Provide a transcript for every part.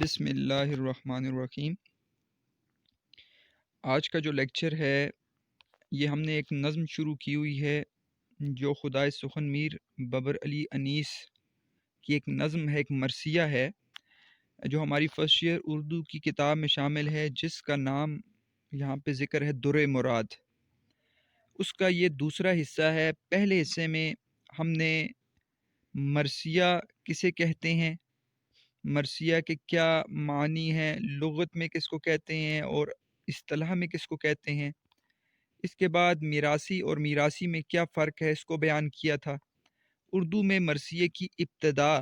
بسم اللہ الرحمن الرحیم۔ آج کا جو لیکچر ہے یہ ہم نے ایک نظم شروع کی ہوئی ہے جو خدائے سخن میر ببر علی انیس کی ایک نظم ہے، ایک مرثیہ ہے جو ہماری فرسٹ ایئر اردو کی کتاب میں شامل ہے، جس کا نام یہاں پہ ذکر ہے در مراد۔ اس کا یہ دوسرا حصہ ہے۔ پہلے حصے میں ہم نے مرثیہ کسے کہتے ہیں، مرثیہ کے کیا معنی ہیں، لغت میں کس کو کہتے ہیں اور اصطلاح میں کس کو کہتے ہیں، اس کے بعد میراثی اور میراثی میں کیا فرق ہے اس کو بیان کیا تھا۔ اردو میں مرثیے کی ابتدا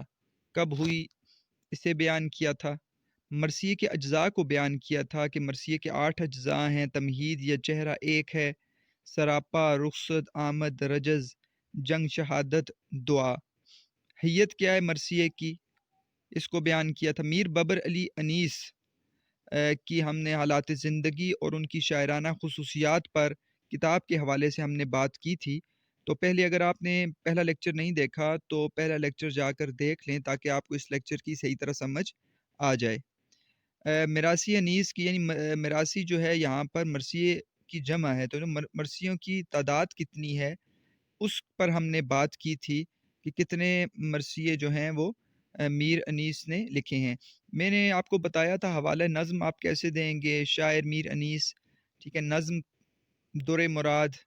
کب ہوئی اسے بیان کیا تھا۔ مرثیے کے اجزاء کو بیان کیا تھا کہ مرثیے کے 8 اجزاء ہیں۔ تمہید یا چہرہ ایک ہے، سراپا، رخصت، آمد، رجز، جنگ، شہادت، دعا۔ حیت کیا ہے مرثیے کی، اس کو بیان کیا تھا۔ میر ببر علی انیس کی ہم نے حالات زندگی اور ان کی شاعرانہ خصوصیات پر کتاب کے حوالے سے ہم نے بات کی تھی۔ تو پہلے اگر آپ نے پہلا لیکچر نہیں دیکھا تو پہلا لیکچر جا کر دیکھ لیں تاکہ آپ کو اس لیکچر کی صحیح طرح سمجھ آ جائے۔ میراثی انیس کی یعنی میراثی جو ہے یہاں پر مرثیے کی جمع ہے، تو مرثیوں کی تعداد کتنی ہے اس پر ہم نے بات کی تھی کہ کتنے مرثیے جو ہیں وہ میر انیس نے لکھے ہیں۔ میں نے آپ کو بتایا تھا حوالہ نظم آپ کیسے دیں گے، شاعر میر انیس، ٹھیک ہے، نظم در مراد،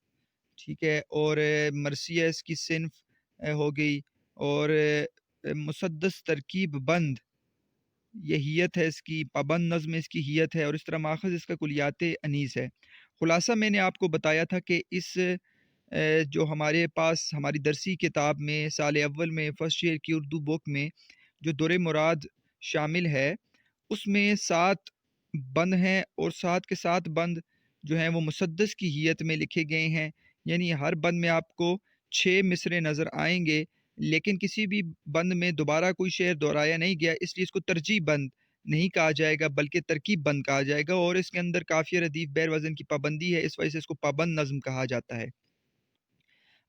ٹھیک ہے، اور مرثیہ اس کی صنف ہو گئی، اور مسدس ترکیب بند یہ ہیت ہے اس کی، پابند نظم اس کی ہیت ہے، اور اس طرح ماخذ اس کا کلیات انیس ہے۔ خلاصہ میں نے آپ کو بتایا تھا کہ اس جو ہمارے پاس ہماری درسی کتاب میں سال اول میں فرسٹ ایئر کی اردو بک میں جو در مراد شامل ہے اس میں 7 بند ہیں، اور 7 کے 7 بند جو ہیں وہ مسدس کی حیت میں لکھے گئے ہیں، یعنی ہر بند میں آپ کو 6 مصرے نظر آئیں گے، لیکن کسی بھی بند میں دوبارہ کوئی شعر دہرایا نہیں گیا، اس لیے اس کو ترجیح بند نہیں کہا جائے گا بلکہ ترکیب بند کہا جائے گا، اور اس کے اندر قافیہ ردیف بیر وزن کی پابندی ہے، اس وجہ سے اس کو پابند نظم کہا جاتا ہے۔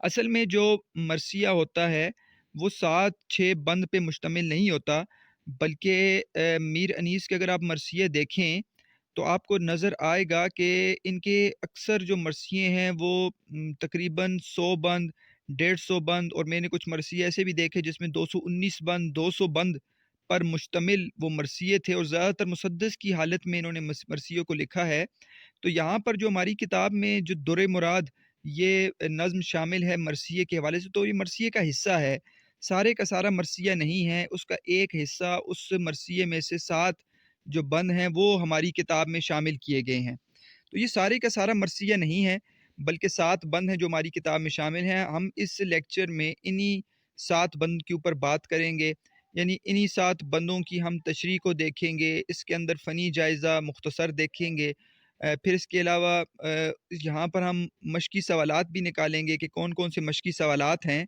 اصل میں جو مرثیہ ہوتا ہے وہ 7-6 بند پہ مشتمل نہیں ہوتا، بلکہ میر انیس کے اگر آپ مرثیے دیکھیں تو آپ کو نظر آئے گا کہ ان کے اکثر جو مرثیے ہیں وہ تقریباً 100 بند، 150 بند، اور میں نے کچھ مرثیے ایسے بھی دیکھے جس میں 219 بند، 200 بند پر مشتمل وہ مرثیے تھے، اور زیادہ تر مسدس کی حالت میں انہوں نے مرثیوں کو لکھا ہے۔ تو یہاں پر جو ہماری کتاب میں جو در مراد یہ نظم شامل ہے مرثیے کے حوالے سے، تو یہ مرثیے کا حصہ ہے، سارے کا سارا مرثیہ نہیں ہے، اس کا ایک حصہ، اس مرثیے میں سے 7 جو بند ہیں وہ ہماری کتاب میں شامل کیے گئے ہیں۔ تو یہ سارے کا سارا مرثیہ نہیں ہے بلکہ 7 بند ہیں جو ہماری کتاب میں شامل ہیں۔ ہم اس لیکچر میں انہی 7 بند کے اوپر بات کریں گے، یعنی انہی 7 بندوں کی ہم تشریح کو دیکھیں گے، اس کے اندر فنی جائزہ مختصر دیکھیں گے، پھر اس کے علاوہ یہاں پر ہم مشقی سوالات بھی نکالیں گے کہ کون کون سے مشقی سوالات ہیں۔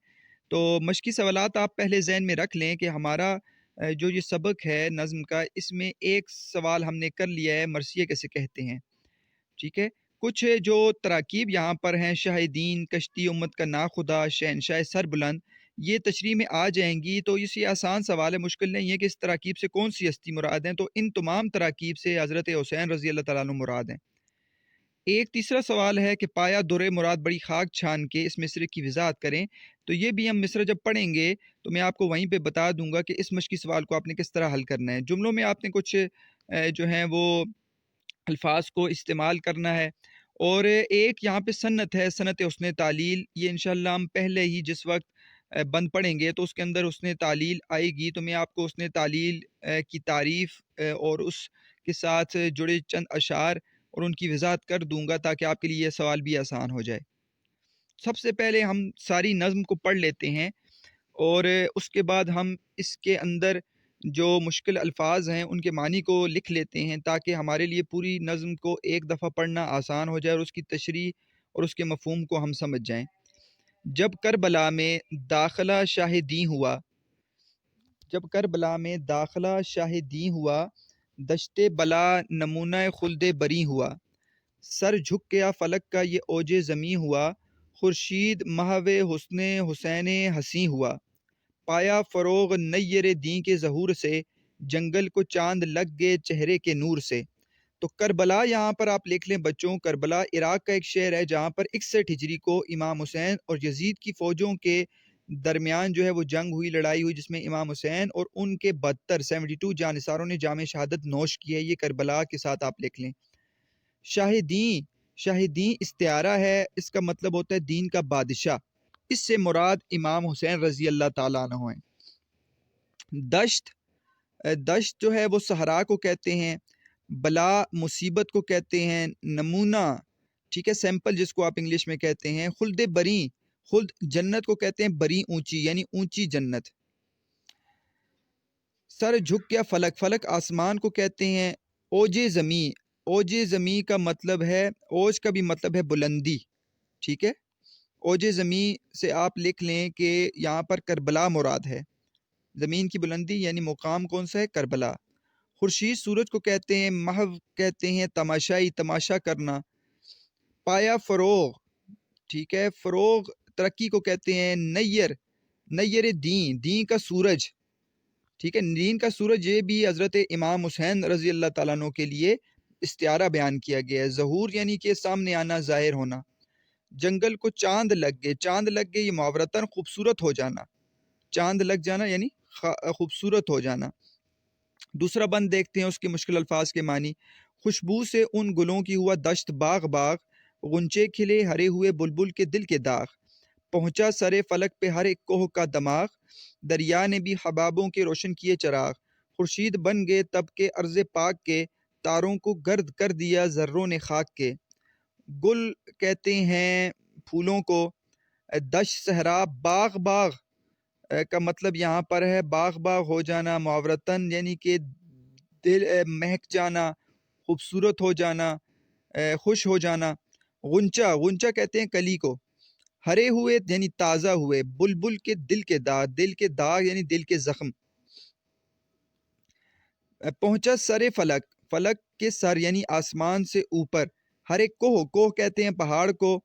تو مشقی سوالات آپ پہلے ذہن میں رکھ لیں کہ ہمارا جو یہ سبق ہے نظم کا، اس میں ایک سوال ہم نے کر لیا ہے مرثیہ کیسے کہتے ہیں، ٹھیک ہے۔ کچھ جو تراکیب یہاں پر ہیں، شاہدین، کشتی امت کا ناخدا، شہنشاہ سر بلند، یہ تشریح میں آ جائیں گی، تو اس یہ آسان سوال ہے، مشکل نہیں ہے کہ اس تراکیب سے کون سی ہستی مراد ہیں، تو ان تمام تراکیب سے حضرت حسین رضی اللہ تعالیٰ عنہ مراد ہیں۔ ایک تیسرا سوال ہے کہ پایا در مراد بڑی خاک چھان کے اس مصرے کی وضاحت کریں، تو یہ بھی ہم مصرع جب پڑھیں گے تو میں آپ کو وہیں پہ بتا دوں گا کہ اس مشقی سوال کو آپ نے کس طرح حل کرنا ہے۔ جملوں میں آپ نے کچھ جو ہیں وہ الفاظ کو استعمال کرنا ہے، اور ایک یہاں پہ سنت ہے، سنت حسن تعلیل، یہ انشاءاللہ ہم پہلے ہی جس وقت بند پڑھیں گے تو اس کے اندر حسن تعلیل آئے گی، تو میں آپ کو حسن تعلیل کی تعریف اور اس کے ساتھ جڑے چند اشعار اور ان کی وضاحت کر دوں گا تاکہ آپ کے لیے یہ سوال بھی آسان ہو جائے۔ سب سے پہلے ہم ساری نظم کو پڑھ لیتے ہیں، اور اس کے بعد ہم اس کے اندر جو مشکل الفاظ ہیں ان کے معنی کو لکھ لیتے ہیں تاکہ ہمارے لیے پوری نظم کو ایک دفعہ پڑھنا آسان ہو جائے اور اس کی تشریح اور اس کے مفہوم کو ہم سمجھ جائیں۔ جب کربلا میں داخلہ شاہ دین ہوا، جب کربلا میں داخلہ شاہ دین ہوا، دشت بلا نمونہ خلد بری ہوا، سر جھک گیا فلک کا یہ اوج زمیں ہوا، خورشید محو حسن حسین حسیں ہوا، پایا فروغ نیر دین کے ظہور سے، جنگل کو چاند لگ گئے چہرے کے نور سے۔ تو کربلا یہاں پر آپ لکھ لیں بچوں، کربلا عراق کا ایک شہر ہے جہاں پر 61 ہجری کو امام حسین اور یزید کی فوجوں کے درمیان جو ہے وہ جنگ ہوئی، لڑائی ہوئی، جس میں امام حسین اور ان کے 72 جانثاروں نے جام شہادت نوش کی ہے۔ یہ کربلا کے ساتھ آپ لکھ لیں۔ شاہدین استعارہ ہے، اس کا مطلب ہوتا ہے دین کا بادشاہ، اس سے مراد امام حسین رضی اللہ تعالیٰ عنہ ہیں۔ دشت جو ہے وہ صحرا کو کہتے ہیں، بلا مصیبت کو کہتے ہیں، نمونہ ٹھیک ہے سیمپل جس کو آپ انگلش میں کہتے ہیں، خلد بری، خلد جنت کو کہتے ہیں بری اونچی یعنی اونچی جنت۔ سر جھک گیا فلک، فلک آسمان کو کہتے ہیں۔ اوج زمیں، اوج زمیں کا مطلب ہے، اوج کا بھی مطلب ہے بلندی، ٹھیک ہے۔ اوج زمیں سے آپ لکھ لیں کہ یہاں پر کربلا مراد ہے، زمین کی بلندی یعنی مقام کون سا ہے؟ کربلا۔ خورشید سورج کو کہتے ہیں، محو کہتے ہیں تماشائی، تماشا کرنا۔ پایا فروغ، ٹھیک ہے، فروغ ترقی کو کہتے ہیں۔ نیر دین کا سورج، ٹھیک ہے، دین کا سورج یہ بھی حضرت امام حسین رضی اللہ تعالیٰ عنہ کے لیے استعارہ بیان کیا گیا ہے۔ ظہور یعنی کہ سامنے آنا، ظاہر ہونا۔ جنگل کو چاند لگ گئے، چاند لگ گئے یہ معورتاً خوبصورت ہو جانا، چاند لگ جانا یعنی خوبصورت ہو جانا۔ دوسرا بند دیکھتے ہیں اس کے مشکل الفاظ کے معنی۔ خوشبو سے ان گلوں کی ہوا دشت باغ باغ، غنچے کھلے ہرے ہوئے بلبل کے دل کے داغ۔ پہنچا سرے فلک پہ ہر ایک کوہ کا دماغ، دریا نے بھی حبابوں کے روشن کیے چراغ۔ خورشید بن گئے تب کے عرض پاک کے، تاروں کو گرد کر دیا ذروں نے خاک کے۔ گل کہتے ہیں پھولوں کو، دشت صحرا باغ باغ کا مطلب یہاں پر ہے باغ باغ ہو جانا معورتاً یعنی کہ دل مہک جانا، خوبصورت ہو جانا، خوش ہو جانا۔ غنچہ کہتے ہیں کلی کو۔ ہرے ہوئے یعنی تازہ ہوئے، بلبل کے دل کے داغ یعنی دل کے زخم۔ پہنچا سر فلک، فلک کے سر یعنی آسمان سے اوپر۔ ہر ایک کوہ کہتے ہیں پہاڑ کو۔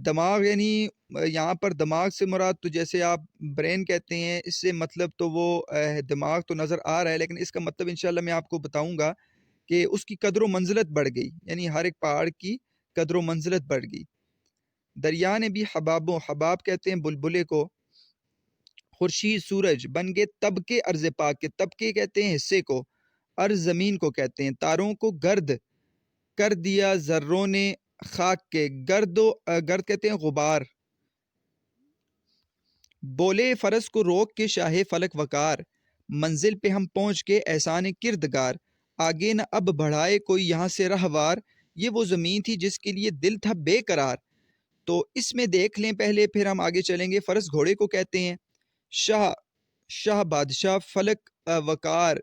دماغ یعنی یہاں پر دماغ سے مراد تو جیسے آپ برین کہتے ہیں، اس سے مطلب تو وہ دماغ تو نظر آ رہا ہے، لیکن اس کا مطلب انشاءاللہ میں آپ کو بتاؤں گا کہ اس کی قدر و منزلت بڑھ گئی، یعنی ہر ایک پہاڑ کی قدر و منزلت بڑھ گئی۔ دریا نے بھی حباب کہتے ہیں بلبلے کو۔ خورشید سورج بن گئے طبقے عرض پاک کے، طبقے کہتے ہیں حصے کو، عرض زمین کو کہتے ہیں۔ تاروں کو گرد کر دیا ذروں نے خاک کے، گرد کہتے ہیں غبار۔ بولے فرس کو روک کے شاہ فلک وقار، منزل پہ ہم پہنچ کے احسان کردگار۔ آگے نہ اب بڑھائے کوئی یہاں سے رہوار، یہ وہ زمین تھی جس کے لیے دل تھا بے قرار۔ تو اس میں دیکھ لیں پہلے، پھر ہم آگے چلیں گے۔ فرس گھوڑے کو کہتے ہیں، شاہ بادشاہ، فلک وقار،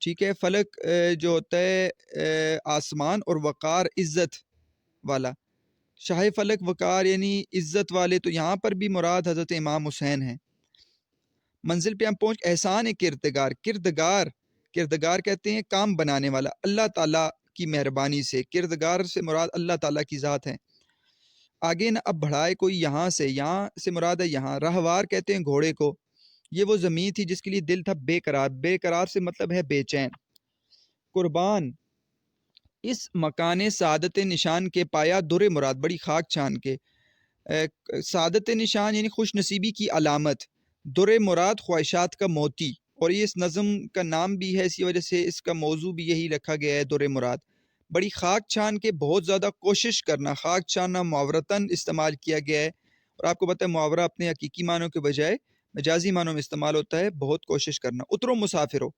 ٹھیک ہے، فلک جو ہوتا ہے آسمان، اور وقار عزت والا۔ شاہ فلک وقار یعنی عزت والے، تو یہاں پر بھی مراد حضرت امام حسین ہیں۔ منزل پہ ہم پہنچ احسان کردگار کہتے ہیں کام بنانے والا، اللہ تعالیٰ کی مہربانی سے، کردگار سے مراد اللہ تعالیٰ کی ذات ہے۔ آگے نہ اب بڑھائے کوئی یہاں سے مراد ہے یہاں۔ راہوار کہتے ہیں گھوڑے کو، یہ وہ زمین تھی جس کے لیے دل تھا بے قرار، بے قرار سے مطلب ہے بے چین۔ قربان اس مکان سعادت نشان کے، پایا در مراد بڑی خاک چھان کے۔ سعادت نشان یعنی خوش نصیبی کی علامت، در مراد خواہشات کا موتی، اور یہ اس نظم کا نام بھی ہے، اسی وجہ سے اس کا موضوع بھی یہی رکھا گیا ہے، در مراد۔ بڑی خاک چھان کے، بہت زیادہ کوشش کرنا، خاک چھاننا معاورتاً استعمال کیا گیا ہے، اور آپ کو پتہ ہے محاورہ اپنے حقیقی معنوں کے بجائے مجازی معنوں میں استعمال ہوتا ہے، بہت کوشش کرنا۔ اترو مسافرو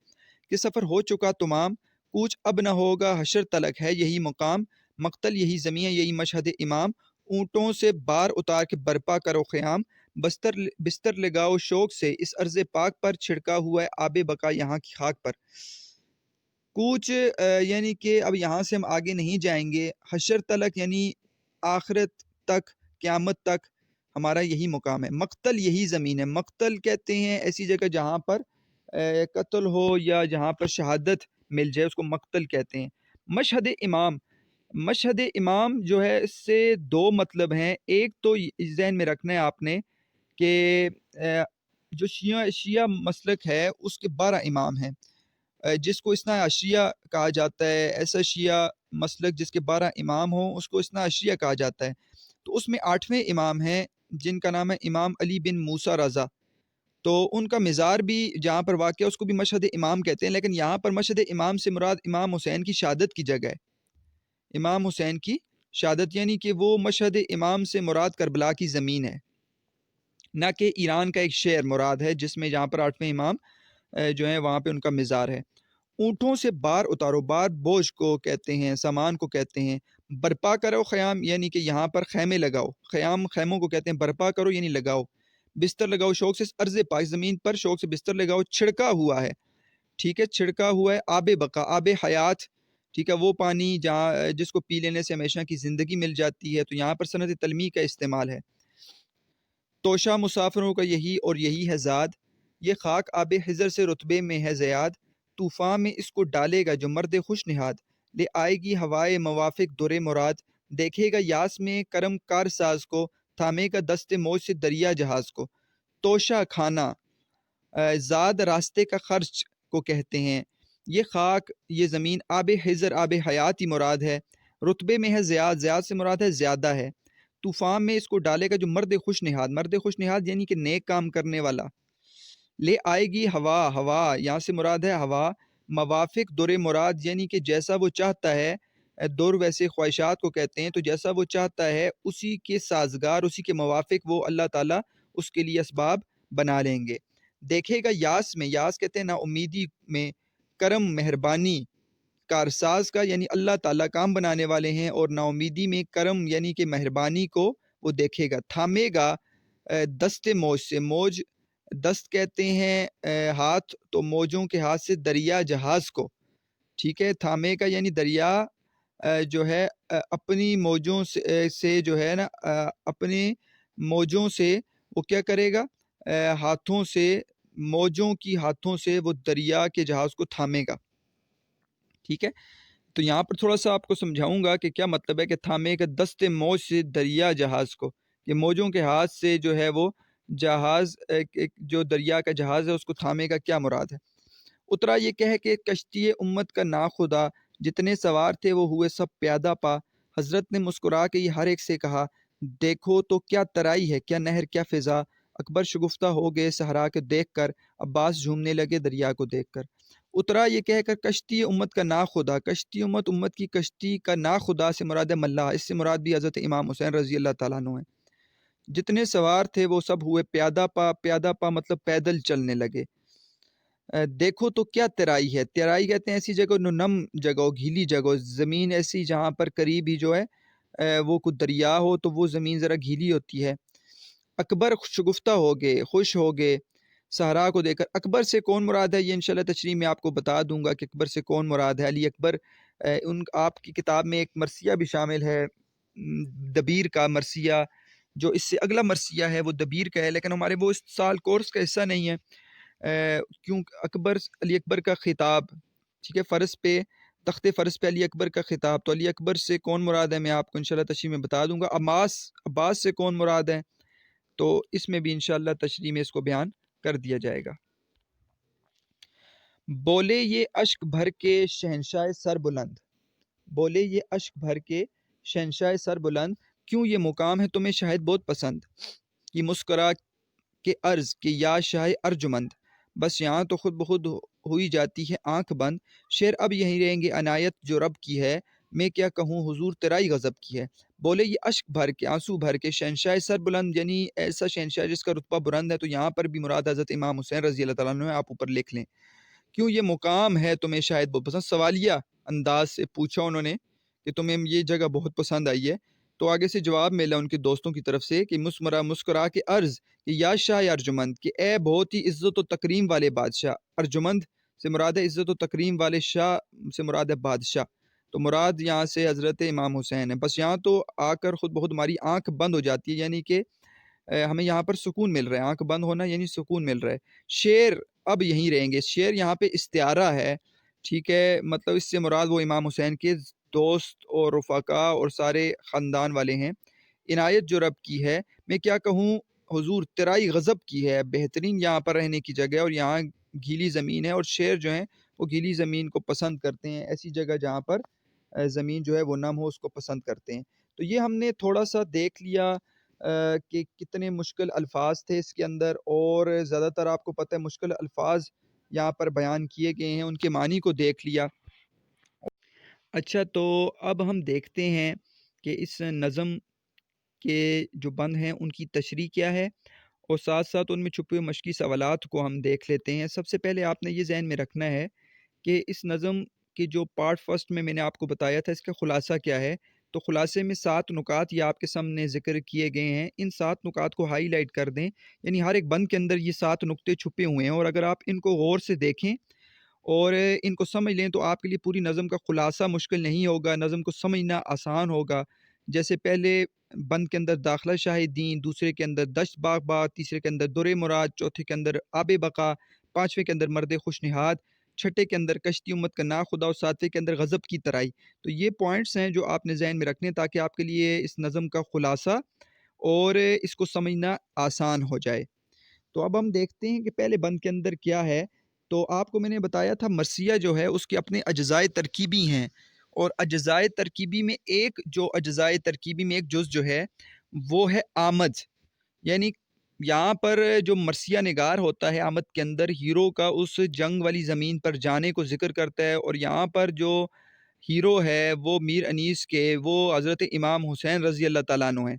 کہ سفر ہو چکا تمام، کوچ اب نہ ہوگا حشر تلک ہے یہی مقام، مقتل یہی زمین ہے یہی مشہد امام، اونٹوں سے بار اتار کے برپا کرو خیام، بستر لگاؤ شوق سے اس عرض پاک پر، چھڑکا ہوا ہے آب بقا یہاں کی خاک پر۔ کوچ یعنی کہ اب یہاں سے ہم آگے نہیں جائیں گے، حشر تلک یعنی آخرت تک، قیامت تک ہمارا یہی مقام ہے، مقتل یہی زمین ہے۔ مقتل کہتے ہیں ایسی جگہ جہاں پر قتل ہو یا جہاں پر شہادت مل جائے، اس کو مقتل کہتے ہیں۔ مشہد امام جو ہے اس سے دو مطلب ہیں، ایک تو ذہن میں رکھنا ہے آپ نے کہ جو شیعہ مسلک ہے اس کے 12 امام ہیں، جس کو اثنا عشریہ کہا جاتا ہے، ایسا شیعہ مسلک جس کے 12 امام ہوں اس کو اثنا عشریہ کہا جاتا ہے۔ تو اس میں 8ویں امام ہیں جن کا نام ہے امام علی بن موسیٰ رضا، تو ان کا مزار بھی جہاں پر واقع ہے اس کو بھی مشہد امام کہتے ہیں، لیکن یہاں پر مشہد امام سے مراد امام حسین کی شہادت کی جگہ ہے، امام حسین کی شہادت، یعنی کہ وہ مشہد امام سے مراد کربلا کی زمین ہے، نہ کہ ایران کا ایک شہر مراد ہے جس میں جہاں پر 8ویں امام جو ہیں وہاں پہ ان کا مزار ہے۔ اونٹوں سے بار اتارو، بار بوجھ کو کہتے ہیں، سامان کو کہتے ہیں۔ برپا کرو خیام، یعنی کہ یہاں پر خیمے لگاؤ، خیام خیموں کو کہتے ہیں، برپا کرو یعنی لگاؤ۔ بستر لگاؤ شوق سے ارض پاک، زمین پر شوق سے بستر لگاؤ۔ چھڑکا ہوا ہے، ٹھیک ہے، چھڑکا ہوا ہے۔ آب بقا، آب حیات، ٹھیک ہے، وہ پانی جہاں جس کو پی لینے سے ہمیشہ کی زندگی مل جاتی ہے، تو یہاں پر صنعت تلمیح کا استعمال ہے۔ توشہ مسافروں کا یہی اور یہی ہے زاد، یہ خاک آب حضر سے رتبے میں ہے زیاد۔ طوفان میں اس کو ڈالے گا جو مرد خوش نہاد، لے آئے گی ہوائے موافق در مراد۔ دیکھے گا یاس میں کرم کار ساز کو، تھامے گا دست موج سے دریا جہاز کو۔ توشہ کھانا، زاد راستے کا خرچ کو کہتے ہیں۔ یہ خاک، یہ زمین، آب حضر آب حیات ہی مراد ہے۔ رتبے میں ہے زیاد، زیاد سے مراد ہے زیادہ ہے۔ طوفان میں اس کو ڈالے گا جو مرد خوش نہاد، مرد خوش نہاد یعنی کہ نیک کام کرنے والا۔ لے آئے گی ہوا، ہوا یہاں سے مراد ہے ہوا۔ موافق در مراد یعنی کہ جیسا وہ چاہتا ہے، در ویسے خواہشات کو کہتے ہیں، تو جیسا وہ چاہتا ہے اسی کے سازگار، اسی کے موافق وہ اللہ تعالیٰ اس کے لیے اسباب بنا لیں گے۔ دیکھے گا یاس میں، یاس کہتے ہیں نا امیدی میں، کرم مہربانی، کارساز کا یعنی اللہ تعالیٰ کام بنانے والے ہیں، اور نا امیدی میں کرم یعنی کہ مہربانی کو وہ دیکھے گا۔ تھامے گا دست موج سے، موج دست کہتے ہیں ہاتھ، تو موجوں کے ہاتھ سے دریا جہاز کو، ٹھیک ہے، تھامے کا یعنی دریا جو ہے اپنی موجوں سے جو ہے نا اپنے موجوں سے وہ کیا کرے گا، ہاتھوں سے، موجوں کی ہاتھوں سے وہ دریا کے جہاز کو تھامے گا، ٹھیک ہے۔ تو یہاں پر تھوڑا سا آپ کو سمجھاؤں گا کہ کیا مطلب ہے کہ تھامے کا دست موج سے دریا جہاز کو، کہ موجوں کے ہاتھ سے جو ہے وہ جہاز، ایک جو دریا کا جہاز ہے اس کو تھامے کا کیا مراد ہے۔ اترا یہ کہہ کہ کشتی امت کا ناخدا، جتنے سوار تھے وہ ہوئے سب پیادہ پا۔ حضرت نے مسکرا کے یہ ہر ایک سے کہا، دیکھو تو کیا ترائی ہے، کیا نہر کیا فضا۔ اکبر شگفتہ ہو گئے صحرا کو دیکھ کر، عباس جھومنے لگے دریا کو دیکھ کر۔ اترا یہ کہہ کر کشتی امت کا ناخدا، کشتی امت، امت کی کشتی کا ناخدا سے مراد ہے ملاح، اس سے مراد بھی حضرت امام حسین رضی اللہ تعالیٰ عنہ ہے۔ جتنے سوار تھے وہ سب ہوئے پیادہ پا، پیادہ پا مطلب پیدل چلنے لگے۔ دیکھو تو کیا ترائی ہے، ترائی کہتے ہیں ایسی جگہ نم جگہ، گیلی جگہ، زمین ایسی جہاں پر قریب ہی جو ہے وہ کوئی دریا ہو تو وہ زمین ذرا گیلی ہوتی ہے۔ اکبر شگفتہ ہو گئے، خوش ہو گئے صحرا کو دیکھ کر۔ اکبر سے کون مراد ہے یہ انشاءاللہ تشریح میں آپ کو بتا دوں گا کہ اکبر سے کون مراد ہے۔ علی اکبر، ان آپ کی کتاب میں ایک مرثیہ بھی شامل ہے، دبیر کا مرثیہ، جو اس سے اگلا مرثیہ ہے وہ دبیر کا ہے، لیکن ہمارے وہ اس سال کورس کا حصہ نہیں ہے، کیوں اکبر، علی اکبر کا خطاب، ٹھیک ہے، فرض پہ، تخت فرض پہ علی اکبر کا خطاب، تو علی اکبر سے کون مراد ہے میں آپ کو انشاءاللہ تشریح میں بتا دوں گا۔ عباس سے کون مراد ہے تو اس میں بھی انشاءاللہ تشریح میں اس کو بیان کر دیا جائے گا۔ بولے یہ اشک بھر کے شہنشاہ سر بلند، بولے یہ اشک بھر کے شہنشاہ سر بلند، کیوں یہ مقام ہے تمہیں شاید بہت پسند۔ یہ مسکرا کے عرض کہ یا شاہ ارجمند، بس یہاں تو خود بخود ہوئی جاتی ہے آنکھ بند۔ شعر اب یہیں رہیں گے عنایت جو رب کی ہے، میں کیا کہوں حضور تیرائی غضب کی ہے۔ بولے یہ اشک بھر کے، آنسو بھر کے، شہنشاہ سر بلند یعنی ایسا شہنشاہ جس کا رتبہ بلند ہے، تو یہاں پر بھی مراد حضرت امام حسین رضی اللہ تعالیٰ عنہ ہے، آپ اوپر لکھ لیں۔ کیوں یہ مقام ہے تمہیں شاید بہت پسند، سوالیہ انداز سے پوچھا انہوں نے کہ تمہیں یہ جگہ بہت پسند آئی ہے، تو آگے سے جواب ملا ان کے دوستوں کی طرف سے کہ مسکرا کے عرض کہ یا شاہ ارجمند، کہ اے بہت ہی عزت و تکریم والے بادشاہ۔ ارجمند سے مراد ہے عزت و تکریم والے، شاہ سے مراد ہے بادشاہ، تو مراد یہاں سے حضرت امام حسین ہے۔ بس یہاں تو آ کر خود بخود ہماری آنکھ بند ہو جاتی ہے، یعنی کہ ہمیں یہاں پر سکون مل رہا ہے، آنکھ بند ہونا یعنی سکون مل رہا ہے۔ شعر اب یہیں رہیں گے، شعر یہاں پہ استعارہ ہے، ٹھیک ہے، مطلب اس سے مراد وہ امام حسین کے دوست اور رفقا اور سارے خاندان والے ہیں۔ عنایت جو رب کی ہے، میں کیا کہوں حضور تیرائی غضب کی ہے، بہترین یہاں پر رہنے کی جگہ ہے، اور یہاں گیلی زمین ہے، اور شعر جو ہیں وہ گیلی زمین کو پسند کرتے ہیں، ایسی جگہ جہاں پر زمین جو ہے وہ نم ہو اس کو پسند کرتے ہیں۔ تو یہ ہم نے تھوڑا سا دیکھ لیا کہ کتنے مشکل الفاظ تھے اس کے اندر، اور زیادہ تر آپ کو پتہ ہے مشکل الفاظ یہاں پر بیان کیے گئے ہیں، ان کے معنی کو دیکھ لیا۔ اچھا، تو اب ہم دیکھتے ہیں کہ اس نظم کے جو بند ہیں ان کی تشریح کیا ہے، اور ساتھ ساتھ ان میں چھپے ہوئے مشقی سوالات کو ہم دیکھ لیتے ہیں۔ سب سے پہلے آپ نے یہ ذہن میں رکھنا ہے کہ اس نظم کے جو پارٹ فرسٹ میں نے آپ کو بتایا تھا اس کا خلاصہ کیا ہے، تو خلاصے میں 7 نکات یہ آپ کے سامنے ذکر کیے گئے ہیں۔ ان 7 نکات کو ہائی لائٹ کر دیں، یعنی ہر ایک بند کے اندر یہ 7 نقطے چھپے ہوئے ہیں، اور اگر آپ ان کو غور سے دیکھیں اور ان کو سمجھ لیں تو آپ کے لیے پوری نظم کا خلاصہ مشکل نہیں ہوگا، نظم کو سمجھنا آسان ہوگا۔ جیسے پہلے بند کے اندر داخلہ شاہ دین، دوسرے کے اندر دشت باغ باغ، تیسرے کے اندر در مراد، چوتھے کے اندر آب بقا، پانچویں کے اندر مرد خوش نہاد، چھٹے کے اندر کشتی امت کا ناخدا، اور ساتویں کے اندر غضب کی ترائی۔ تو یہ پوائنٹس ہیں جو آپ نے ذہن میں رکھنے تاکہ آپ کے لیے اس نظم کا خلاصہ اور اس کو سمجھنا آسان ہو جائے۔ تو اب ہم دیکھتے ہیں کہ پہلے بند کے اندر کیا ہے۔ تو آپ کو میں نے بتایا تھا مرثیہ جو ہے اس کے اپنے اجزائے ترکیبی ہیں، اور اجزائے ترکیبی میں اجزائے ترکیبی میں ایک جز جو ہے وہ ہے آمد، یعنی یہاں پر جو مرثیہ نگار ہوتا ہے آمد کے اندر ہیرو کا اس جنگ والی زمین پر جانے کو ذکر کرتا ہے، اور یہاں پر جو ہیرو ہے وہ میر انیس کے وہ حضرت امام حسین رضی اللہ تعالیٰ عنہ ہیں۔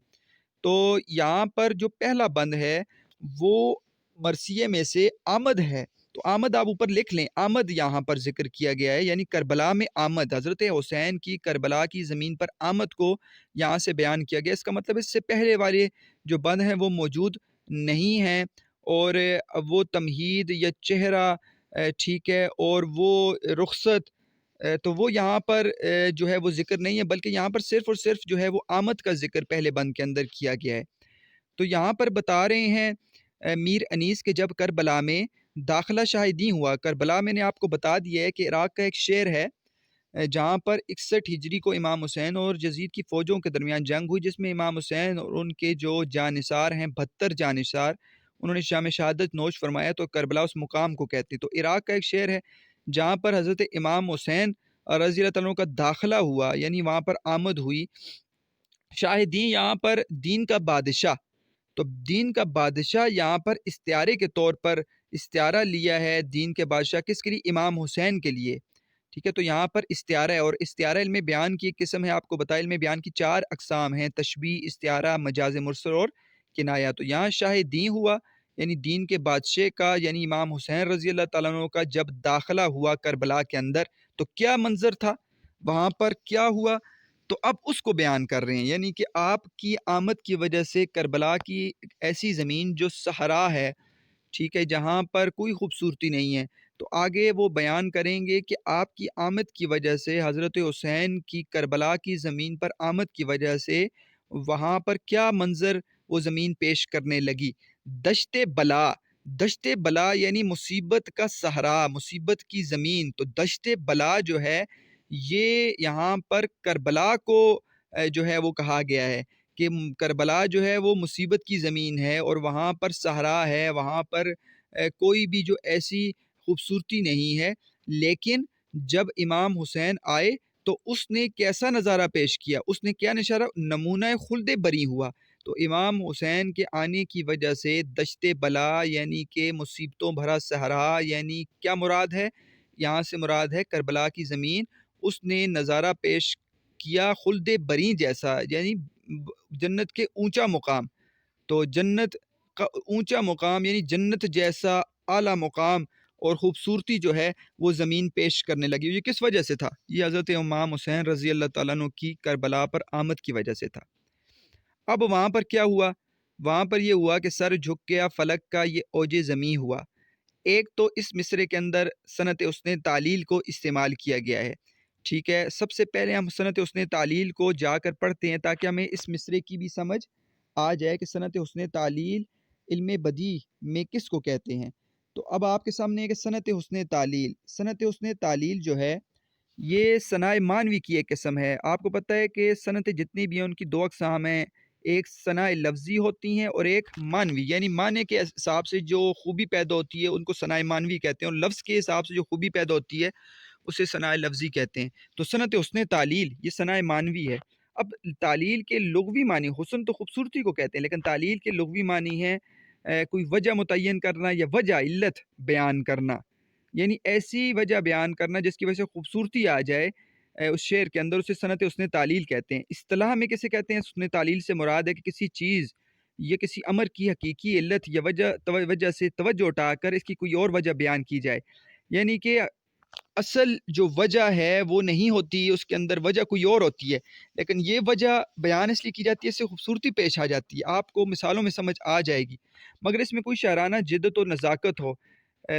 تو یہاں پر جو پہلا بند ہے وہ مرثیے میں سے آمد ہے، تو آمد آپ اوپر لکھ لیں، آمد یہاں پر ذکر کیا گیا ہے، یعنی کربلا میں آمد، حضرت حسین کی کربلا کی زمین پر آمد کو یہاں سے بیان کیا گیا۔ اس کا مطلب اس سے پہلے والے جو بند ہیں وہ موجود نہیں ہیں، اور وہ تمہید یا چہرہ ٹھیک ہے، اور وہ رخصت تو وہ یہاں پر جو ہے وہ ذکر نہیں ہے، بلکہ یہاں پر صرف اور صرف جو ہے وہ آمد کا ذکر پہلے بند کے اندر کیا گیا ہے۔ تو یہاں پر بتا رہے ہیں میر انیس کے جب کربلا میں داخلہ شاہدین ہوا، کربلا میں نے آپ کو بتا دیا ہے کہ عراق کا ایک شہر ہے جہاں پر 61 ہجری کو امام حسین اور یزید کی فوجوں کے درمیان جنگ ہوئی، جس میں امام حسین اور ان کے جو جانثار ہیں 72 جانثار، انہوں نے شام شہادت نوش فرمایا، تو کربلا اس مقام کو کہتے۔ تو عراق کا ایک شہر ہے جہاں پر حضرت امام حسین رضی اللہ تعالیٰ عنہ کا داخلہ ہوا، یعنی وہاں پر آمد ہوئی۔ شاہدین یہاں پر دین کا بادشاہ، تو دین کا بادشاہ یہاں پر استعارے کے طور پر استعارہ لیا ہے، دین کے بادشاہ کس کے لیے؟ امام حسین کے لیے، ٹھیک ہے۔ تو یہاں پر استعارہ ہے، اور استعارہ علم بیان کی ایک قسم ہے، آپ کو بتایا علم بیان کی 4 اقسام ہیں: تشبیہ، استعارہ، مجاز مرسل اور کنایہ۔ تو یہاں شاہ دین ہوا، یعنی دین کے بادشاہ کا، یعنی امام حسین رضی اللہ تعالیٰ عنہ کا جب داخلہ ہوا کربلا کے اندر تو کیا منظر تھا، وہاں پر کیا ہوا، تو اب اس کو بیان کر رہے ہیں، یعنی کہ آپ کی آمد کی وجہ سے کربلا کی ایسی زمین جو صحرا ہے، ٹھیک ہے، جہاں پر کوئی خوبصورتی نہیں ہے، تو آگے وہ بیان کریں گے کہ آپ کی آمد کی وجہ سے حضرت حسین کی کربلا کی زمین پر آمد کی وجہ سے وہاں پر کیا منظر وہ زمین پیش کرنے لگی۔ دشت بلا، دشت بلا یعنی مصیبت کا صحرا، مصیبت کی زمین، تو دشت بلا جو ہے یہ یہاں پر کربلا کو جو ہے وہ کہا گیا ہے کہ کربلا جو ہے وہ مصیبت کی زمین ہے، اور وہاں پر صحرا ہے، وہاں پر کوئی بھی جو ایسی خوبصورتی نہیں ہے۔ لیکن جب امام حسین آئے تو اس نے کیسا نظارہ پیش کیا، اس نے کیا نمونہ خلد بری ہوا۔ تو امام حسین کے آنے کی وجہ سے دشت بلا یعنی کہ مصیبتوں بھرا صحرا، یعنی کیا مراد ہے یہاں سے؟ مراد ہے کربلا کی زمین، اس نے نظارہ پیش کیا خلد بری جیسا، یعنی جنت کے اونچا مقام، تو جنت کا اونچا مقام یعنی جنت جیسا اعلیٰ مقام اور خوبصورتی جو ہے وہ زمین پیش کرنے لگی۔ یہ کس وجہ سے تھا؟ یہ حضرت امام حسین رضی اللہ تعالیٰ عنہ کی کربلا پر آمد کی وجہ سے تھا۔ اب وہاں پر کیا ہوا؟ وہاں پر یہ ہوا کہ سر جھک گیا فلک کا یہ اوج زمیں ہوا۔ ایک تو اس مصرے کے اندر صنعت حسن تعلیل کو استعمال کیا گیا ہے، ٹھیک ہے۔ سب سے پہلے ہم صنعت حسن تعلیل کو جا کر پڑھتے ہیں تاکہ ہمیں اس مصرے کی بھی سمجھ آ جائے کہ صنعت حسن تعلیل علم بدیع میں کس کو کہتے ہیں۔ تو اب آپ کے سامنے ہے کہ صنعت حسن تعلیل، صنعت حسن تعلیل جو ہے یہ ثنائے معنوی کی ایک قسم ہے۔ آپ کو پتہ ہے کہ صنعتیں جتنی بھی ہیں ان کی 2 اقسام ہیں، ایک ثناء لفظی ہوتی ہیں اور ایک معنوی، یعنی معنی کے حساب سے جو خوبی پیدا ہوتی ہے ان کو ثناء معنوی کہتے ہیں، اور لفظ کے حساب سے جو خوبی پیدا ہوتی ہے اسے ثناء لفظی کہتے ہیں۔ تو صنعت حسن تعلیل یہ ثناء معنوی ہے۔ اب تعلیل کے لغوی معنی، حسن تو خوبصورتی کو کہتے ہیں، لیکن تعلیل کے لغوی معنی ہے کوئی وجہ متعین کرنا یا وجہ علت بیان کرنا، یعنی ایسی وجہ بیان کرنا جس کی وجہ سے خوبصورتی آ جائے اس شعر کے اندر، اسے صنعت حسن تعلیل کہتے ہیں۔ اصطلاح میں کیسے کہتے ہیں؟ حسن تعلیل سے مراد ہے کہ کسی چیز یا کسی امر کی حقیقی علت یا وجہ سے توجہ اٹھا کر اس کی کوئی اور وجہ بیان کی جائے، یعنی کہ اصل جو وجہ ہے وہ نہیں ہوتی، اس کے اندر وجہ کوئی اور ہوتی ہے، لیکن یہ وجہ بیان اس لیے کی جاتی ہے، اس سے خوبصورتی پیش آ جاتی ہے، آپ کو مثالوں میں سمجھ آ جائے گی، مگر اس میں کوئی شاعرانہ جدت و نزاکت ہو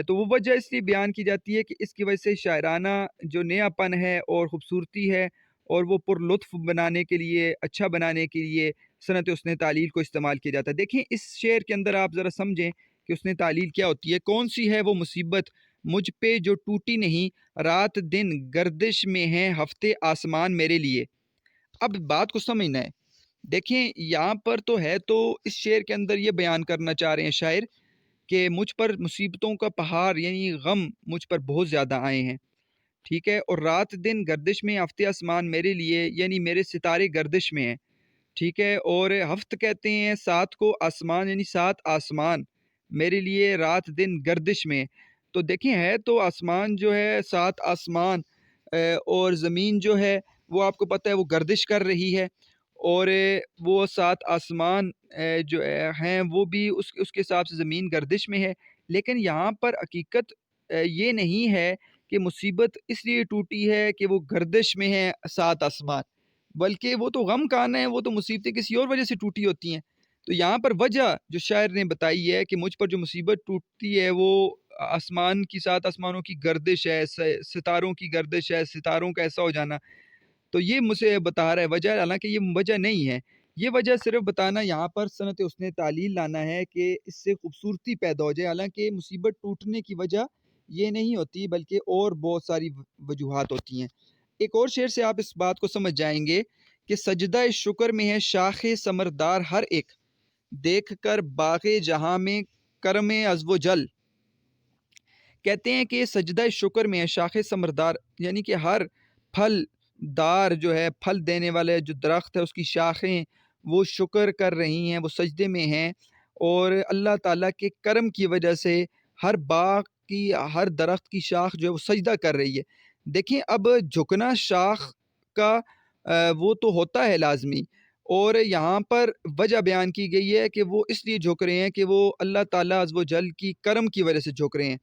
تو وہ وجہ اس لیے بیان کی جاتی ہے کہ اس کی وجہ سے شاعرانہ جو نیا پن ہے اور خوبصورتی ہے اور وہ پر لطف بنانے کے لیے، اچھا بنانے کے لیے صنعت حسن تعلیل کو استعمال کیا جاتا ہے۔ دیکھیں اس شعر کے اندر آپ ذرا سمجھیں کہ حسن تعلیل کیا ہوتی ہے۔ کون سی ہے وہ مصیبت مجھ پہ جو ٹوٹی نہیں، رات دن گردش میں ہے ہفتے آسمان میرے لیے۔ اب بات کو سمجھنا ہے، دیکھیں یہاں پر تو ہے، تو اس شعر کے اندر یہ بیان کرنا چاہ رہے ہیں شاعر کہ مجھ پر مصیبتوں کا پہاڑ یعنی غم مجھ پر بہت زیادہ آئے ہیں، ٹھیک ہے، اور رات دن گردش میں ہفتے آسمان میرے لیے، یعنی میرے ستارے گردش میں ہیں، ٹھیک ہے، اور ہفت کہتے ہیں سات کو، آسمان یعنی سات آسمان میرے لیے رات دن گردش میں۔ تو دیکھیں ہے تو آسمان جو ہے سات آسمان اور زمین جو ہے وہ آپ کو پتہ ہے وہ گردش کر رہی ہے، اور وہ سات آسمان جو ہیں وہ بھی اس کے حساب سے زمین گردش میں ہے، لیکن یہاں پر حقیقت یہ نہیں ہے کہ مصیبت اس لیے ٹوٹی ہے کہ وہ گردش میں ہے سات آسمان، بلکہ وہ تو غم کان ہے، وہ تو مصیبتیں کسی اور وجہ سے ٹوٹی ہوتی ہیں۔ تو یہاں پر وجہ جو شاعر نے بتائی ہے کہ مجھ پر جو مصیبت ٹوٹتی ہے وہ آسمان کی، سات آسمانوں کی گردش ہے، ستاروں کی گردش ہے، ستاروں کا ایسا ہو جانا، تو یہ مجھے بتا رہا ہے وجہ، حالانکہ یہ وجہ نہیں ہے، یہ وجہ صرف بتانا یہاں پر صنعت حسن تعلیل لانا ہے کہ اس سے خوبصورتی پیدا ہو جائے، حالانکہ مصیبت ٹوٹنے کی وجہ یہ نہیں ہوتی بلکہ اور بہت ساری وجوہات ہوتی ہیں۔ ایک اور شعر سے آپ اس بات کو سمجھ جائیں گے کہ سجدہ شکر میں ہے شاخ ثمردار ہر ایک، دیکھ کر باغ جہاں میں کرم عز و جل۔ کہتے ہیں کہ سجدہ شکر میں ہے شاخ ثمردار، یعنی کہ ہر پھل دار جو ہے، پھل دینے والے جو درخت ہے اس کی شاخیں وہ شکر کر رہی ہیں، وہ سجدے میں ہیں، اور اللہ تعالیٰ کے کرم کی وجہ سے ہر باغ کی، ہر درخت کی شاخ جو ہے وہ سجدہ کر رہی ہے۔ دیکھیں اب جھکنا شاخ کا وہ تو ہوتا ہے لازمی، اور یہاں پر وجہ بیان کی گئی ہے کہ وہ اس لیے جھک رہے ہیں کہ وہ اللہ تعالیٰ عز و جل کی کرم کی وجہ سے جھک رہے ہیں،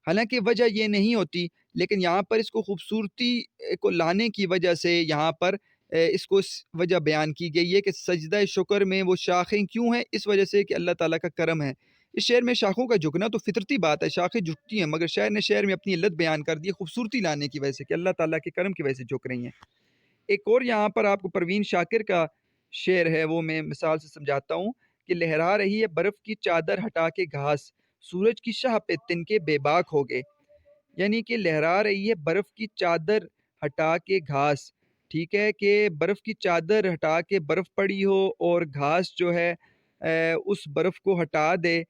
حالانکہ وجہ یہ نہیں ہوتی، لیکن یہاں پر اس کو خوبصورتی کو لانے کی وجہ سے یہاں پر اس کو وجہ بیان کی گئی ہے کہ سجدہ شکر میں وہ شاخیں کیوں ہیں، اس وجہ سے کہ اللہ تعالیٰ کا کرم ہے۔ اس شعر میں شاخوں کا جھکنا تو فطرتی بات ہے، شاخیں جھکتی ہیں، مگر شاعر نے شعر میں اپنی علت بیان کر دی ہے خوبصورتی لانے کی وجہ سے کہ اللہ تعالیٰ کے کرم کی وجہ سے جھک رہی ہیں۔ ایک اور یہاں پر آپ کو پروین شاکر کا شعر ہے، وہ میں مثال سے سمجھاتا ہوں کہ لہرا رہی ہے برف کی چادر ہٹا کے گھاس، سورج کی شاہ پہ تنکے بے باک ہو گئے، یعنی کہ لہرا رہی ہے برف کی چادر ہٹا کے گھاس، ٹھیک ہے، کہ برف کی چادر ہٹا کے برف پڑی ہو اور گھاس جو ہے اس برف کو ہٹا دے،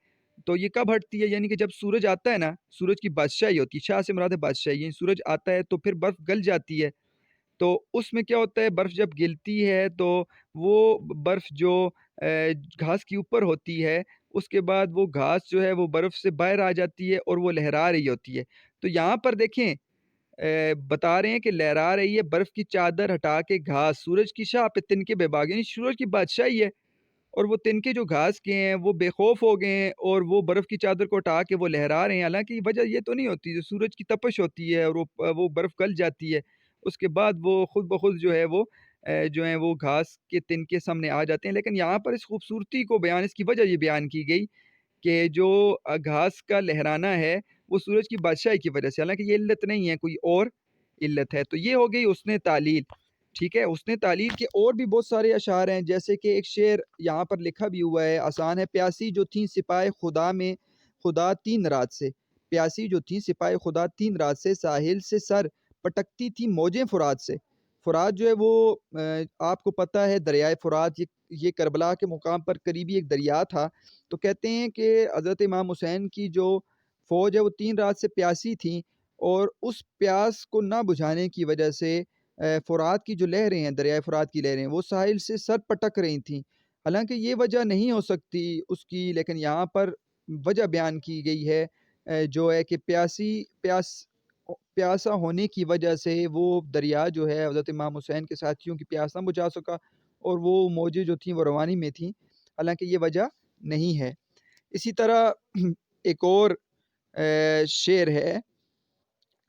تو یہ کب ہٹتی ہے؟ یعنی کہ جب سورج آتا ہے نا، سورج کی بادشاہی ہوتی ہے، شاہ سے مراد ہے بادشاہی، یعنی سورج آتا ہے تو پھر برف گل جاتی ہے، تو اس میں کیا ہوتا ہے برف جب گلتی ہے تو وہ برف جو گھاس کے اوپر ہوتی ہے، اس کے بعد وہ گھاس جو ہے وہ برف سے باہر آ جاتی ہے اور وہ لہرا رہی ہوتی ہے۔ تو یہاں پر دیکھیں بتا رہے ہیں کہ لہرا رہی ہے برف کی چادر ہٹا کے گھاس، سورج کی شاہ پہ تنکے بے باک، یعنی سورج کی بادشاہی ہے، اور وہ تنکے جو گھاس کے ہیں وہ بے خوف ہو گئے ہیں اور وہ برف کی چادر کو ہٹا کے وہ لہرا رہے ہیں، حالانکہ وجہ یہ تو نہیں ہوتی، جو سورج کی تپش ہوتی ہے اور وہ برف گل جاتی ہے، اس کے بعد وہ خود بخود جو ہے وہ جو ہیں وہ گھاس کے تنکے سامنے آ جاتے ہیں، لیکن یہاں پر اس خوبصورتی کو بیان، اس کی وجہ یہ بیان کی گئی کہ جو گھاس کا لہرانا ہے وہ سورج کی بادشاہی کی وجہ سے، حالانکہ یہ علت نہیں ہے، کوئی اور علت ہے۔ تو یہ ہو گئی حسن تعلیل، ٹھیک ہے۔ حسن تعلیل کے اور بھی بہت سارے اشعار ہیں، جیسے کہ ایک شعر یہاں پر لکھا بھی ہوا ہے، آسان ہے۔ پیاسی جو تھیں سپاہ خدا میں خدا تین رات سے، پیاسی جو تھیں سپاہ خدا تین رات سے، ساحل سے سر پٹکتی تھی موجیں فرات سے، فرات جو ہے وہ آپ کو پتہ ہے دریائے فرات یہ کربلا کے مقام پر قریبی ایک دریا تھا. تو کہتے ہیں کہ حضرت امام حسین کی جو فوج ہے وہ 3 رات سے پیاسی تھیں، اور اس پیاس کو نہ بجھانے کی وجہ سے فرات کی جو لہریں ہیں، دریائے فرات کی لہریں، وہ ساحل سے سر پٹک رہی تھیں. حالانکہ یہ وجہ نہیں ہو سکتی اس کی، لیکن یہاں پر وجہ بیان کی گئی ہے جو ہے کہ پیاسا ہونے کی وجہ سے وہ دریا جو ہے حضرت امام حسین کے ساتھیوں کی پیاس نہ بجھا سکا، اور وہ موجیں جو تھیں وہ روانی میں تھیں. حالانکہ یہ وجہ نہیں ہے. اسی طرح ایک اور شعر ہے،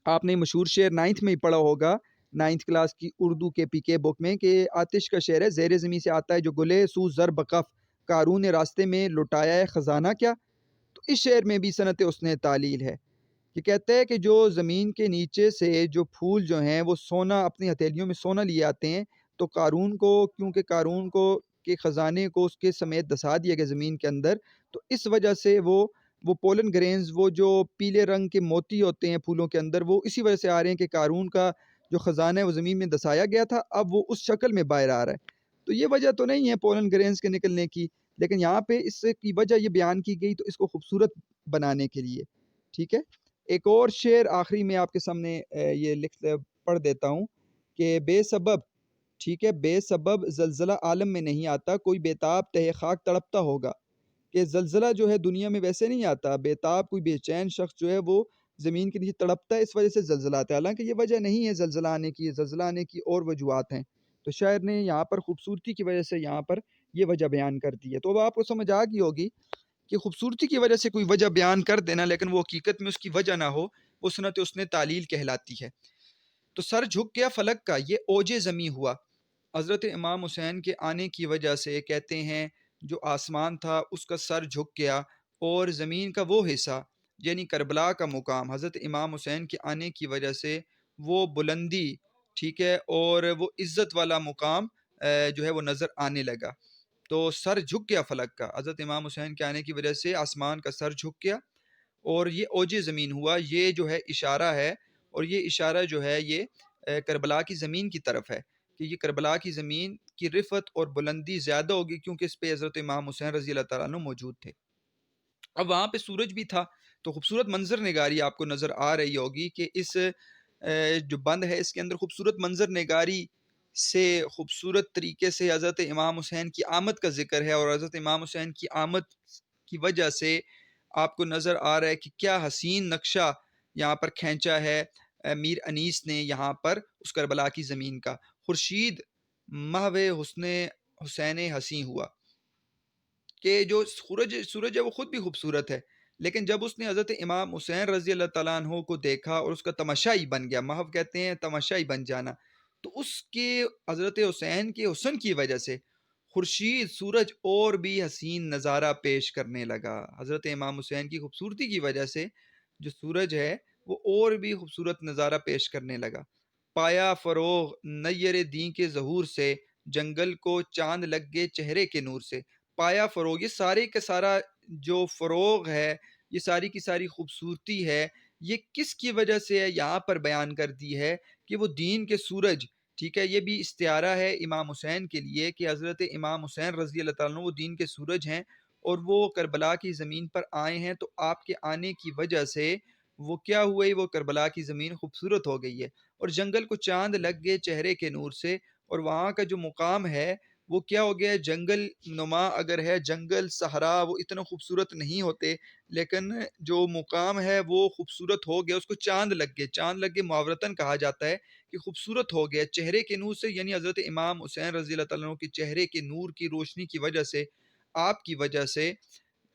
آپ نے مشہور شعر 9th میں ہی پڑھا ہوگا، 9th کلاس کی اردو کے پی کے بک میں، کہ آتش کا شعر ہے، زیر زمین سے آتا ہے جو گلے سو زر بقف، قارون نے راستے میں لٹایا ہے خزانہ کیا. تو اس شعر میں بھی صنعت حسن تعلیل ہے. یہ کہتا ہے کہ جو زمین کے نیچے سے جو پھول جو ہیں وہ سونا اپنی ہتھیلیوں میں سونا لیے آتے ہیں، تو قارون کو، کیونکہ قارون کو کے خزانے کو اس کے سمیت دسا دیا گیا زمین کے اندر، تو اس وجہ سے وہ پولن گرینز، وہ جو پیلے رنگ کے موتی ہوتے ہیں پھولوں کے اندر، وہ اسی وجہ سے آ رہے ہیں کہ قارون کا جو خزانہ ہے وہ زمین میں دسایا گیا تھا، اب وہ اس شکل میں باہر آ رہا ہے. تو یہ وجہ تو نہیں ہے پولن گرینز کے نکلنے کی، لیکن یہاں پہ اس کی وجہ یہ بیان کی گئی تو اس کو خوبصورت بنانے کے لیے. ٹھیک ہے. ایک اور شعر آخری میں آپ کے سامنے یہ پڑھ دیتا ہوں کہ بے سبب، ٹھیک ہے، بے سبب زلزلہ عالم میں نہیں آتا، کوئی بیتاب تہ خاک تڑپتا ہوگا. کہ زلزلہ جو ہے دنیا میں ویسے نہیں آتا، بیتاب کوئی بے چین شخص جو ہے وہ زمین کے نیچے تڑپتا ہے، اس وجہ سے زلزلہ آتا ہے. حالانکہ یہ وجہ نہیں ہے زلزلہ آنے کی، زلزلہ آنے کی اور وجوہات ہیں. تو شاعر نے یہاں پر خوبصورتی کی وجہ سے یہاں پر یہ وجہ بیان کر دی ہے. تو اب آپ کو سمجھ آ گئی ہوگی کہ خوبصورتی کی وجہ سے کوئی وجہ بیان کر دینا لیکن وہ حقیقت میں اس کی وجہ نہ ہو، وہ صنعت حسن تعلیل کہلاتی ہے. تو سر جھک گیا فلک کا، یہ اوج زمیں ہوا. حضرت امام حسین کے آنے کی وجہ سے کہتے ہیں جو آسمان تھا اس کا سر جھک گیا، اور زمین کا وہ حصہ یعنی کربلا کا مقام حضرت امام حسین کے آنے کی وجہ سے وہ بلندی، ٹھیک ہے، اور وہ عزت والا مقام جو ہے وہ نظر آنے لگا. تو سر جھک گیا فلک کا، حضرت امام حسین کے آنے کی وجہ سے آسمان کا سر جھک گیا اور یہ اوج زمین ہوا. یہ جو ہے اشارہ ہے، اور یہ اشارہ جو ہے یہ کربلا کی زمین کی طرف ہے کہ یہ کربلا کی زمین کی رفعت اور بلندی زیادہ ہوگی کیونکہ اس پہ حضرت امام حسین رضی اللہ تعالیٰ عنہ موجود تھے. اب وہاں پہ سورج بھی تھا، تو خوبصورت منظر نگاری آپ کو نظر آ رہی ہوگی کہ اس جو بند ہے اس کے اندر خوبصورت منظر نگاری سے خوبصورت طریقے سے حضرت امام حسین کی آمد کا ذکر ہے، اور حضرت امام حسین کی آمد کی وجہ سے آپ کو نظر آ رہا ہے کہ کیا حسین نقشہ یہاں پر کھینچا ہے میر انیس نے یہاں پر اس کربلا کی زمین کا. خورشید محو حسن حسین حسین ہوا، کہ جو سورج ہے وہ خود بھی خوبصورت ہے، لیکن جب اس نے حضرت امام حسین رضی اللہ تعالیٰ عنہ کو دیکھا اور اس کا تماشائی بن گیا، محو کہتے ہیں تماشائی بن جانا، تو اس کے حضرت حسین کے حسن کی وجہ سے خورشید سورج اور بھی حسین نظارہ پیش کرنے لگا. حضرت امام حسین کی خوبصورتی کی وجہ سے جو سورج ہے وہ اور بھی خوبصورت نظارہ پیش کرنے لگا. پایا فروغ نیر دین کے ظہور سے، جنگل کو چاند لگ گئے چہرے کے نور سے. پایا فروغ، یہ سارے کا سارا جو فروغ ہے، یہ ساری کی ساری خوبصورتی ہے، یہ کس کی وجہ سے ہے یہاں پر بیان کر دی ہے کہ وہ دین کے سورج، ٹھیک ہے، یہ بھی استعارہ ہے امام حسین کے لیے کہ حضرت امام حسین رضی اللہ تعالیٰ عنہ وہ دین کے سورج ہیں اور وہ کربلا کی زمین پر آئے ہیں، تو آپ کے آنے کی وجہ سے وہ کیا ہوئی، وہ کربلا کی زمین خوبصورت ہو گئی ہے. اور جنگل کو چاند لگ گئے چہرے کے نور سے، اور وہاں کا جو مقام ہے وہ کیا ہو گیا، جنگل نما اگر ہے، جنگل صحرا وہ اتنا خوبصورت نہیں ہوتے، لیکن جو مقام ہے وہ خوبصورت ہو گیا، اس کو چاند لگ گئے. چاند لگ گئے محاورتاً کہا جاتا ہے کہ خوبصورت ہو گیا چہرے کے نور سے، یعنی حضرت امام حسین رضی اللہ تعالیٰ عنہ کے چہرے کے نور کی روشنی کی وجہ سے، آپ کی وجہ سے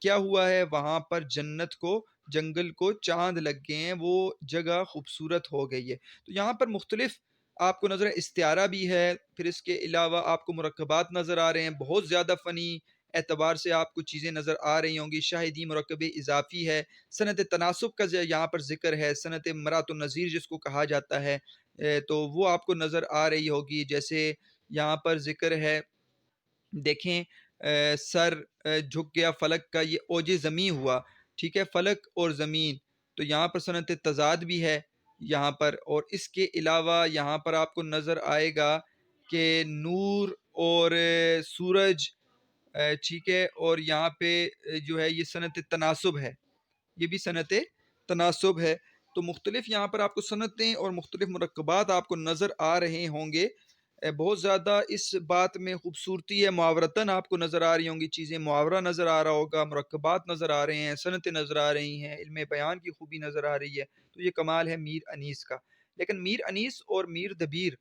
کیا ہوا ہے، وہاں پر جنت کو، جنگل کو چاند لگ گئے ہیں، وہ جگہ خوبصورت ہو گئی ہے. تو یہاں پر مختلف آپ کو نظر استعارہ بھی ہے، پھر اس کے علاوہ آپ کو مرکبات نظر آ رہے ہیں، بہت زیادہ فنی اعتبار سے آپ کو چیزیں نظر آ رہی ہوں گی. شاہدی مرکب اضافی ہے، صنعت تناسب کا یہاں پر ذکر ہے، صنعت مرات النظیر جس کو کہا جاتا ہے، تو وہ آپ کو نظر آ رہی ہوگی. جیسے یہاں پر ذکر ہے، دیکھیں سر جھک گیا فلک کا، یہ اوج زمیں ہوا، ٹھیک ہے، فلک اور زمین، تو یہاں پر صنعت تضاد بھی ہے. یہاں پر، اور اس کے علاوہ یہاں پر آپ کو نظر آئے گا کہ نور اور سورج، ٹھیک ہے، اور یہاں پہ جو ہے یہ صنعت تناسب ہے، یہ بھی صنعت تناسب ہے۔ تو مختلف یہاں پر آپ کو صنعتیں اور مختلف مرکبات آپ کو نظر آ رہے ہوں گے۔ بہت زیادہ اس بات میں خوبصورتی ہے، محاورتاً آپ کو نظر آ رہی ہوں گی چیزیں، محاورہ نظر آ رہا ہوگا، مرکبات نظر آ رہے ہیں، صنعتیں نظر آ رہی ہیں، علم بیان کی خوبی نظر آ رہی ہے۔ تو یہ کمال ہے میر انیس کا۔ لیکن میر انیس اور میر دبیر،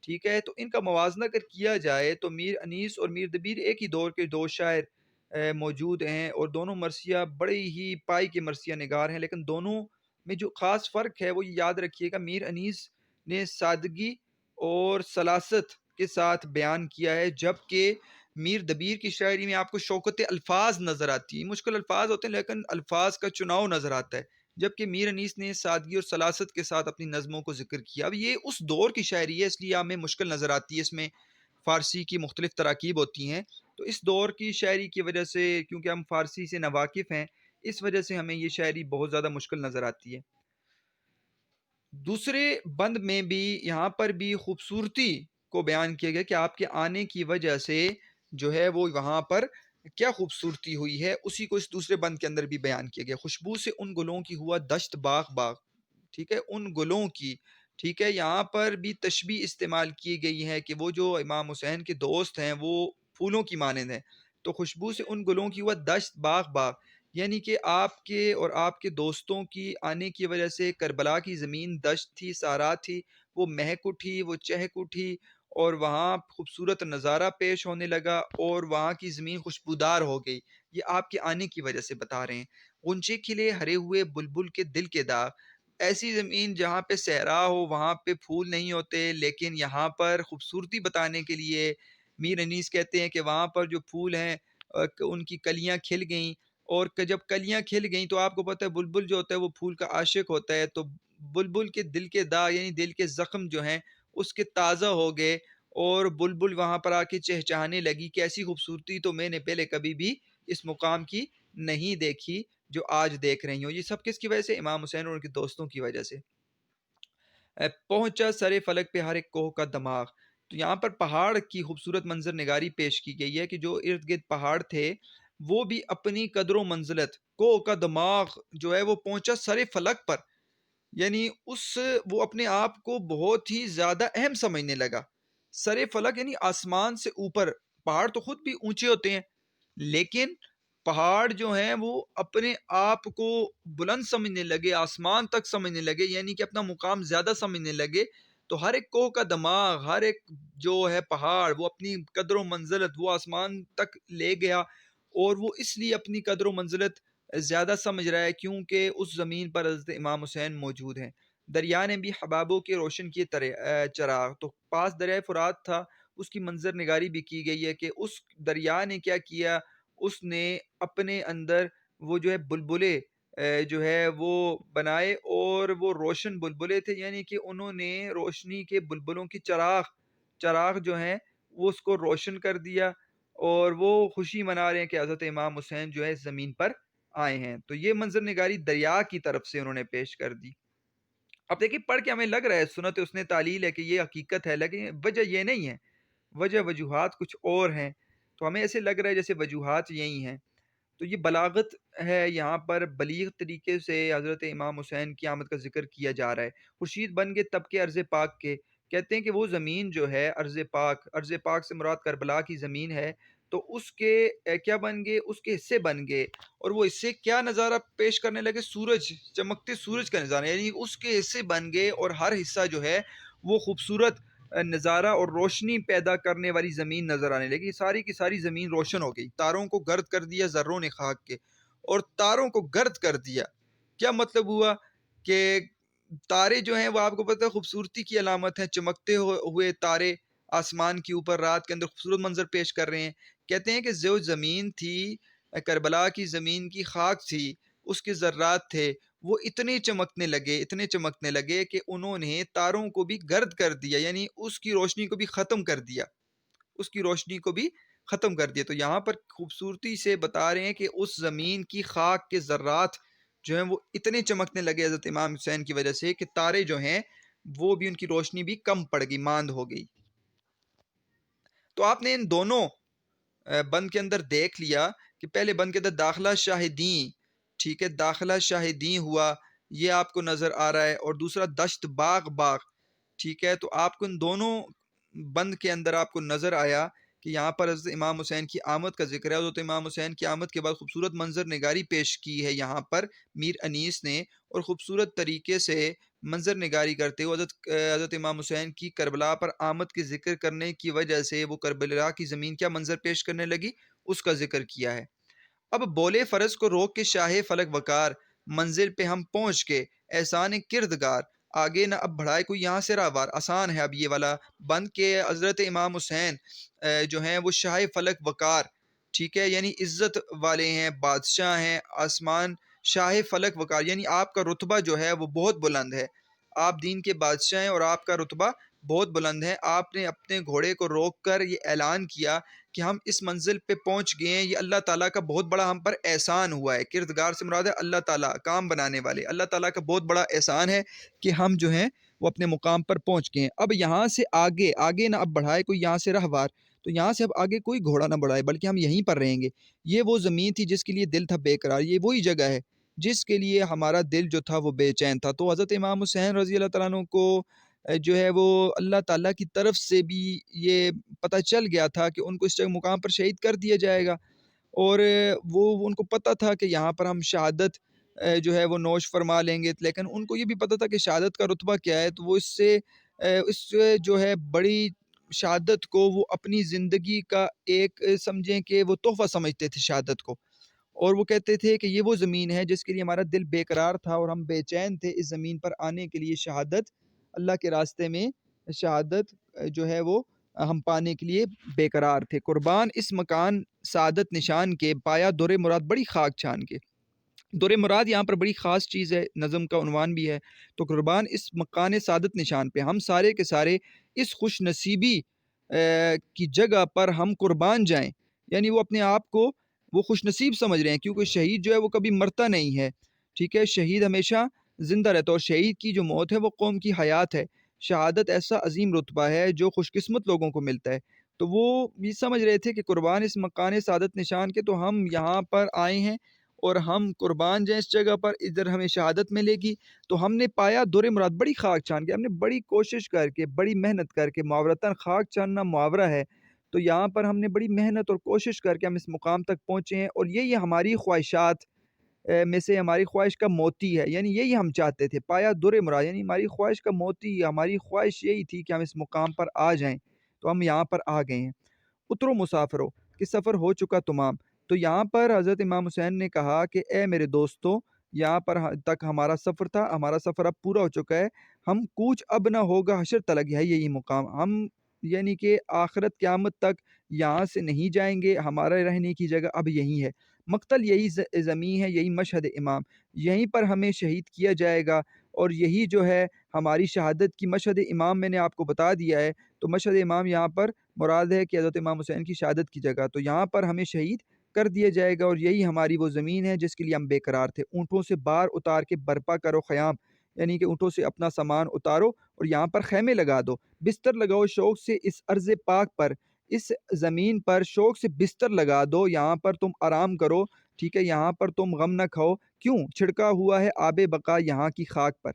ٹھیک ہے، تو ان کا موازنہ اگر کیا جائے تو میر انیس اور میر دبیر ایک ہی دور کے دو شاعر موجود ہیں، اور دونوں مرثیہ بڑے ہی پائی کے مرثیہ نگار ہیں، لیکن دونوں میں جو خاص فرق ہے وہ یہ یاد رکھیے گا، میر انیس نے سادگی اور سلاست کے ساتھ بیان کیا ہے، جبکہ میر دبیر کی شاعری میں آپ کو شوکت الفاظ نظر آتی ہے، مشکل الفاظ ہوتے ہیں لیکن الفاظ کا چناؤ نظر آتا ہے، جبکہ میر انیس نے سادگی اور سلاست کے ساتھ اپنی نظموں کو ذکر کیا۔ اب یہ اس دور کی شاعری ہے، اس لیے ہمیں مشکل نظر آتی ہے، اس میں فارسی کی مختلف تراکیب ہوتی ہیں، تو اس دور کی شاعری کی وجہ سے، کیونکہ ہم فارسی سے ناواقف ہیں، اس وجہ سے ہمیں یہ شاعری بہت زیادہ مشکل نظر آتی ہے۔ دوسرے بند میں بھی یہاں پر بھی خوبصورتی کو بیان کیا گیا کہ آپ کے آنے کی وجہ سے جو ہے وہ وہاں پر کیا خوبصورتی ہوئی ہے، اسی کو اس دوسرے بند کے اندر بھی بیان کیا گیا۔ خوشبو سے ان گلوں کی ہوا دشت باغ باغ، ٹھیک ہے، ان گلوں کی، ٹھیک ہے، یہاں پر بھی تشبیہ استعمال کی گئی ہے کہ وہ جو امام حسین کے دوست ہیں وہ پھولوں کی مانند ہیں، تو خوشبو سے ان گلوں کی ہوا دشت باغ باغ، یعنی کہ آپ کے اور آپ کے دوستوں کی آنے کی وجہ سے کربلا کی زمین دشت تھی، صحرا تھی، وہ مہک اٹھی، وہ چہک اٹھی، اور وہاں خوبصورت نظارہ پیش ہونے لگا، اور وہاں کی زمین خوشبودار ہو گئی۔ یہ آپ کے آنے کی وجہ سے بتا رہے ہیں۔ غنچے کھلے ہرے ہوئے بلبل کے دل کے داغ، ایسی زمین جہاں پہ صحرا ہو وہاں پہ پھول نہیں ہوتے، لیکن یہاں پر خوبصورتی بتانے کے لیے میر انیس کہتے ہیں کہ وہاں پر جو پھول ہیں ان کی کلیاں کھل گئیں، اور جب کلیاں کھل گئیں تو آپ کو پتہ ہے بلبل جو ہوتا ہے وہ پھول کا عاشق ہوتا ہے، تو بلبل کے دل کے داغ یعنی دل کے زخم جو ہیں اس کے تازہ ہو گئے، اور بلبل وہاں پر آ کے چہچہانے لگی کہ ایسی خوبصورتی تو میں نے پہلے کبھی بھی اس مقام کی نہیں دیکھی جو آج دیکھ رہی ہوں۔ یہ سب کس کی وجہ سے؟ امام حسین اور ان کے دوستوں کی وجہ سے۔ پہنچا سرے فلک پہ ہر ایک کوہ کا دماغ، تو یہاں پر پہاڑ کی خوبصورت منظر نگاری پیش کی گئی ہے کہ جو ارد گرد پہاڑ تھے وہ بھی اپنی قدر و منزلت، کوہ کا دماغ جو ہے وہ پہنچا سرے فلک پر، یعنی وہ اپنے آپ کو بہت ہی زیادہ اہم سمجھنے لگا۔ سرے فلک یعنی آسمان سے اوپر، پہاڑ تو خود بھی اونچے ہوتے ہیں، لیکن پہاڑ جو ہیں وہ اپنے آپ کو بلند سمجھنے لگے، آسمان تک سمجھنے لگے، یعنی کہ اپنا مقام زیادہ سمجھنے لگے، تو ہر ایک کوہ کا دماغ، ہر ایک جو ہے پہاڑ، وہ اپنی قدر و منزلت وہ آسمان تک لے گیا، اور وہ اس لیے اپنی قدر و منزلت زیادہ سمجھ رہا ہے کیونکہ اس زمین پر حضرت امام حسین موجود ہیں۔ دریا نے بھی حبابوں کے روشن کیے چراغ، تو پاس دریائے فرات تھا، اس کی منظر نگاری بھی کی گئی ہے کہ اس دریا نے کیا کیا، اس نے اپنے اندر وہ جو ہے بلبلے جو ہے وہ بنائے، اور وہ روشن بلبلے تھے، یعنی کہ انہوں نے روشنی کے بلبلوں کی چراغ جو ہیں وہ اس کو روشن کر دیا، اور وہ خوشی منا رہے ہیں کہ حضرت امام حسین جو ہے اس زمین پر آئے ہیں۔ تو یہ منظر نگاری دریا کی طرف سے انہوں نے پیش کر دی۔ اب دیکھیں پڑھ کے ہمیں لگ رہا ہے سنت اس نے تعلیل ہے کہ یہ حقیقت ہے، لیکن وجہ یہ نہیں ہے، وجوہات کچھ اور ہیں، تو ہمیں ایسے لگ رہا ہے جیسے وجوہات یہی ہیں۔ تو یہ بلاغت ہے، یہاں پر بلیغ طریقے سے حضرت امام حسین کی آمد کا ذکر کیا جا رہا ہے۔ خورشید بن گئے تب کے ارض پاک کے، کہتے ہیں کہ وہ زمین جو ہے ارض پاک سے مراد کربلا کی زمین ہے، تو اس کے کیا بن گئے، اس کے حصے بن گئے، اور وہ حصے کیا نظارہ پیش کرنے لگے؟ سورج، چمکتے سورج کا نظارہ، یعنی اس کے حصے بن گئے، اور ہر حصہ جو ہے وہ خوبصورت نظارہ اور روشنی پیدا کرنے والی زمین نظر آنے لگی، ساری کی ساری زمین روشن ہو گئی، تاروں کو گرد کر دیا ذروں نے خاک کے، اور تاروں کو گرد کر دیا، کیا مطلب ہوا کہ تارے جو ہیں وہ آپ کو پتہ ہے خوبصورتی کی علامت ہیں، چمکتے ہوئے تارے آسمان کے اوپر رات کے اندر خوبصورت منظر پیش کر رہے ہیں۔ کہتے ہیں کہ جو زمین تھی، کربلا کی زمین کی خاک تھی، اس کے ذرات تھے، وہ اتنے چمکنے لگے کہ انہوں نے تاروں کو بھی گرد کر دیا، یعنی اس کی روشنی کو بھی ختم کر دیا، تو یہاں پر خوبصورتی سے بتا رہے ہیں کہ اس زمین کی خاک کے ذرات جو ہیں وہ اتنے چمکنے لگے حضرت امام حسین کی وجہ سے کہ تارے جو ہیں وہ بھی ان کی روشنی بھی کم پڑ گئی، ماند ہو گئی۔ تو آپ نے ان دونوں بند کے اندر دیکھ لیا کہ پہلے بند کے اندر داخلہ شاہدین، ٹھیک ہے، داخلہ شاہدین ہوا، یہ آپ کو نظر آ رہا ہے، اور دوسرا دشت باغ باغ، ٹھیک ہے۔ تو آپ کو ان دونوں بند کے اندر آپ کو نظر آیا کہ یہاں پر حضرت امام حسین کی آمد کا ذکر ہے۔ حضرت امام حسین کی آمد کے بعد خوبصورت منظر نگاری پیش کی ہے یہاں پر میر انیس نے، اور خوبصورت طریقے سے منظر نگاری کرتے ہوئے حضرت امام حسین کی کربلا پر آمد کے ذکر کرنے کی وجہ سے وہ کربلا کی زمین کیا منظر پیش کرنے لگی، اس کا ذکر کیا ہے۔ اب بولے فرض کو روک کے شاہ فلک وقار، منزل پہ ہم پہنچ کے احسان کردگار، آگے نہ اب بڑھائے کوئی یہاں سے راہوار۔ آسان ہے اب یہ والا بند کے حضرت امام حسین جو ہیں وہ شاہ فلک وقار، ٹھیک ہے، یعنی عزت والے ہیں، بادشاہ ہیں، آسمان شاہ فلک وقار، یعنی آپ کا رتبہ جو ہے وہ بہت بلند ہے، آپ دین کے بادشاہ ہیں اور آپ کا رتبہ بہت بلند ہے۔ آپ نے اپنے گھوڑے کو روک کر یہ اعلان کیا کہ ہم اس منزل پہ پہنچ گئے ہیں، یہ اللہ تعالیٰ کا بہت بڑا ہم پر احسان ہوا ہے۔ کردگار سے مراد ہے اللہ تعالیٰ، کام بنانے والے، اللہ تعالیٰ کا بہت بڑا احسان ہے کہ ہم جو ہیں وہ اپنے مقام پر پہنچ گئے ہیں۔ اب یہاں سے آگے نہ اب بڑھائے کوئی یہاں سے رہوار، تو یہاں سے اب آگے کوئی گھوڑا نہ بڑھائے بلکہ ہم یہیں پر رہیں گے۔ یہ وہ زمین تھی جس کے لیے دل تھا بے قرار، یہ وہی جگہ ہے جس کے لیے ہمارا دل جو تھا وہ بے چین تھا۔ تو حضرت امام حسین رضی اللہ تعالیٰ عنہ کو جو ہے وہ اللہ تعالیٰ کی طرف سے بھی یہ پتہ چل گیا تھا کہ ان کو اس جگہ مقام پر شہید کر دیا جائے گا، اور وہ ان کو پتہ تھا کہ یہاں پر ہم شہادت جو ہے وہ نوش فرما لیں گے، لیکن ان کو یہ بھی پتہ تھا کہ شہادت کا رتبہ کیا ہے، تو وہ اس سے جو ہے بڑی شہادت کو وہ اپنی زندگی کا ایک سمجھیں کہ وہ تحفہ سمجھتے تھے شہادت کو، اور وہ کہتے تھے کہ یہ وہ زمین ہے جس کے لیے ہمارا دل بے قرار تھا اور ہم بے چین تھے اس زمین پر آنے کے لیے، شہادت اللہ کے راستے میں شہادت جو ہے وہ ہم پانے کے لیے بے قرار تھے۔ قربان اس مکان سعادت نشان کے، پایا در مراد بڑی خاک چھان کے۔ در مراد یہاں پر بڑی خاص چیز ہے، نظم کا عنوان بھی ہے۔ تو قربان اس مکان سعادت نشان پہ، ہم سارے کے سارے اس خوش نصیبی کی جگہ پر ہم قربان جائیں، یعنی وہ اپنے آپ کو وہ خوش نصیب سمجھ رہے ہیں، کیونکہ شہید جو ہے وہ کبھی مرتا نہیں ہے، ٹھیک ہے، شہید ہمیشہ زندہ رہتا ہے، اور شہید کی جو موت ہے وہ قوم کی حیات ہے۔ شہادت ایسا عظیم رتبہ ہے جو خوش قسمت لوگوں کو ملتا ہے۔ تو وہ یہ سمجھ رہے تھے کہ قربان اس مکان سعادت نشان کے، تو ہم یہاں پر آئے ہیں اور ہم قربان جائیں اس جگہ پر، ادھر ہمیں شہادت ملے گی۔ تو ہم نے پایا در مراد بڑی خاک چھان کے، ہم نے بڑی کوشش کر کے، بڑی محنت کر کے، معاورتاً خاک چھاننا محاورہ ہے، تو یہاں پر ہم نے بڑی محنت اور کوشش کر کے ہم اس مقام تک پہنچے ہیں، اور یہی ہماری خواہشات میں سے ہماری خواہش کا موتی ہے، یعنی یہی ہم چاہتے تھے، پایا در مراد یعنی ہماری خواہش کا موتی، ہماری خواہش یہی تھی کہ ہم اس مقام پر آ جائیں، تو ہم یہاں پر آ گئے ہیں۔ اترو مسافرو کہ سفر ہو چکا تمام۔ تو یہاں پر حضرت امام حسین نے کہا کہ اے میرے دوستو، یہاں پر تک ہمارا سفر تھا، ہمارا سفر اب پورا ہو چکا ہے، ہم کوچ اب نہ ہوگا حشر تلک، ہے یہی مقام، ہم یعنی کہ آخرت قیامت تک یہاں سے نہیں جائیں گے، ہمارا رہنے کی جگہ اب یہی ہے، مقتل یہی زمین ہے، یہی مشہد امام، یہیں پر ہمیں شہید کیا جائے گا، اور یہی جو ہے ہماری شہادت کی مشہد امام میں نے آپ کو بتا دیا ہے۔ تو مشہد امام یہاں پر مراد ہے کہ حضرت امام حسین کی شہادت کی جگہ، تو یہاں پر ہمیں شہید کر دیا جائے گا، اور یہی ہماری وہ زمین ہے جس کے لیے ہم بے قرار تھے۔ اونٹوں سے بار اتار کے برپا کرو خیام، یعنی کہ اونٹوں سے اپنا سامان اتارو اور یہاں پر خیمے لگا دو، بستر لگاؤ شوق سے اس ارض پاک پر، اس زمین پر شوق سے بستر لگا دو، یہاں پر تم آرام کرو، ٹھیک ہے، یہاں پر تم غم نہ کھاؤ، کیوں چھڑکا ہوا ہے آب بقا یہاں کی خاک پر۔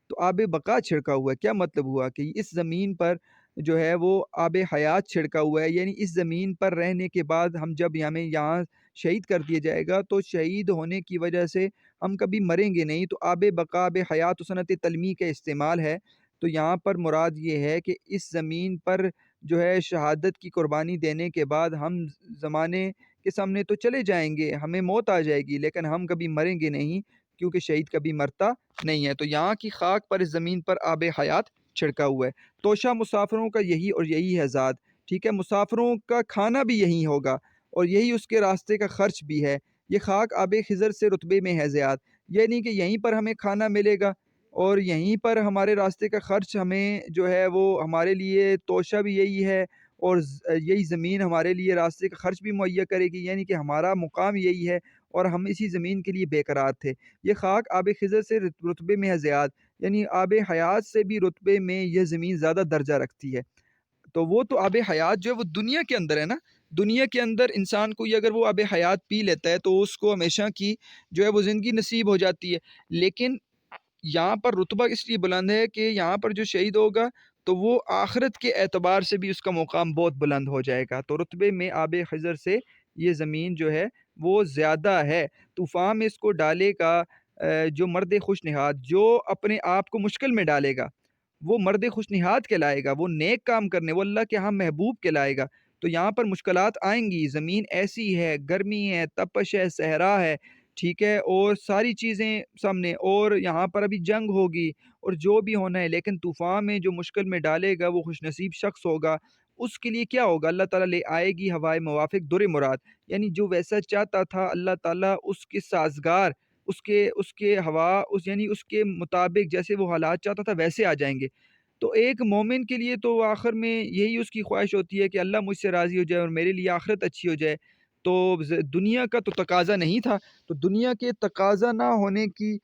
تو آب بقا چھڑکا ہوا ہے، کیا مطلب ہوا کہ اس زمین پر جو ہے وہ آب حیات چھڑکا ہوا ہے، یعنی اس زمین پر رہنے کے بعد ہم جب ہمیں یہاں شہید کر دیا جائے گا تو شہید ہونے کی وجہ سے ہم کبھی مریں گے نہیں، تو آب بقا آب حیات و صنعت تلمیع کا استعمال ہے۔ تو یہاں پر مراد یہ ہے کہ اس زمین پر جو ہے شہادت کی قربانی دینے کے بعد ہم زمانے کے سامنے تو چلے جائیں گے، ہمیں موت آ جائے گی، لیکن ہم کبھی مریں گے نہیں، کیونکہ شہید کبھی مرتا نہیں ہے۔ تو یہاں کی خاک پر اس زمین پر آب حیات چھڑکا ہوا ہے۔ توشہ مسافروں کا یہی اور یہی ہے ذات، ٹھیک ہے، مسافروں کا کھانا بھی یہی ہوگا اور یہی اس کے راستے کا خرچ بھی ہے۔ یہ خاک آب خضر سے رتبے میں ہے زیاد، یعنی کہ یہیں پر ہمیں کھانا ملے گا اور یہیں پر ہمارے راستے کا خرچ ہمیں جو ہے وہ ہمارے لیے توشہ بھی یہی ہے، اور یہی زمین ہمارے لیے راستے کا خرچ بھی مہیا کرے گی، یعنی کہ ہمارا مقام یہی ہے اور ہم اسی زمین کے لیے بے قرار تھے۔ یہ خاک آب خضر سے رتبے میں ہے زیاد، یعنی آب حیات سے بھی رتبے میں یہ زمین زیادہ درجہ رکھتی ہے۔ تو وہ تو آب حیات جو ہے وہ دنیا کے اندر ہے نا، دنیا کے اندر انسان کو یہ اگر وہ آب حیات پی لیتا ہے تو اس کو ہمیشہ کی جو ہے وہ زندگی نصیب ہو جاتی ہے۔ لیکن یہاں پر رتبہ اس لیے بلند ہے کہ یہاں پر جو شہید ہوگا تو وہ آخرت کے اعتبار سے بھی اس کا مقام بہت بلند ہو جائے گا۔ تو رتبے میں آب خضر سے یہ زمین جو ہے وہ زیادہ ہے۔ طوفان میں اس کو ڈالے گا جو مرد خوش نہاد، جو اپنے آپ کو مشکل میں ڈالے گا وہ مرد خوش نہاد کہلائے گا، وہ نیک کام کرنے، وہ اللہ کے ہاں محبوب کہلائے گا۔ تو یہاں پر مشکلات آئیں گی، زمین ایسی ہے، گرمی ہے، تپش ہے، صحرا ہے، ٹھیک ہے، اور ساری چیزیں سامنے، اور یہاں پر ابھی جنگ ہوگی اور جو بھی ہونا ہے، لیکن طوفان میں جو مشکل میں ڈالے گا وہ خوش نصیب شخص ہوگا۔ اس کے لیے کیا ہوگا؟ اللہ تعالیٰ لے آئے گی ہوائے موافق در مراد، یعنی جو ویسا چاہتا تھا اللہ تعالیٰ اس کے سازگار، اس کے ہوا، یعنی اس کے مطابق جیسے وہ حالات چاہتا تھا ویسے آ جائیں گے۔ تو ایک مومن کے لیے تو آخر میں یہی اس کی خواہش ہوتی ہے کہ اللہ مجھ سے راضی ہو جائے اور میرے لیے آخرت اچھی ہو جائے۔ تو دنیا کا تو تقاضا نہیں تھا، تو دنیا کے تقاضا نہ ہونے کی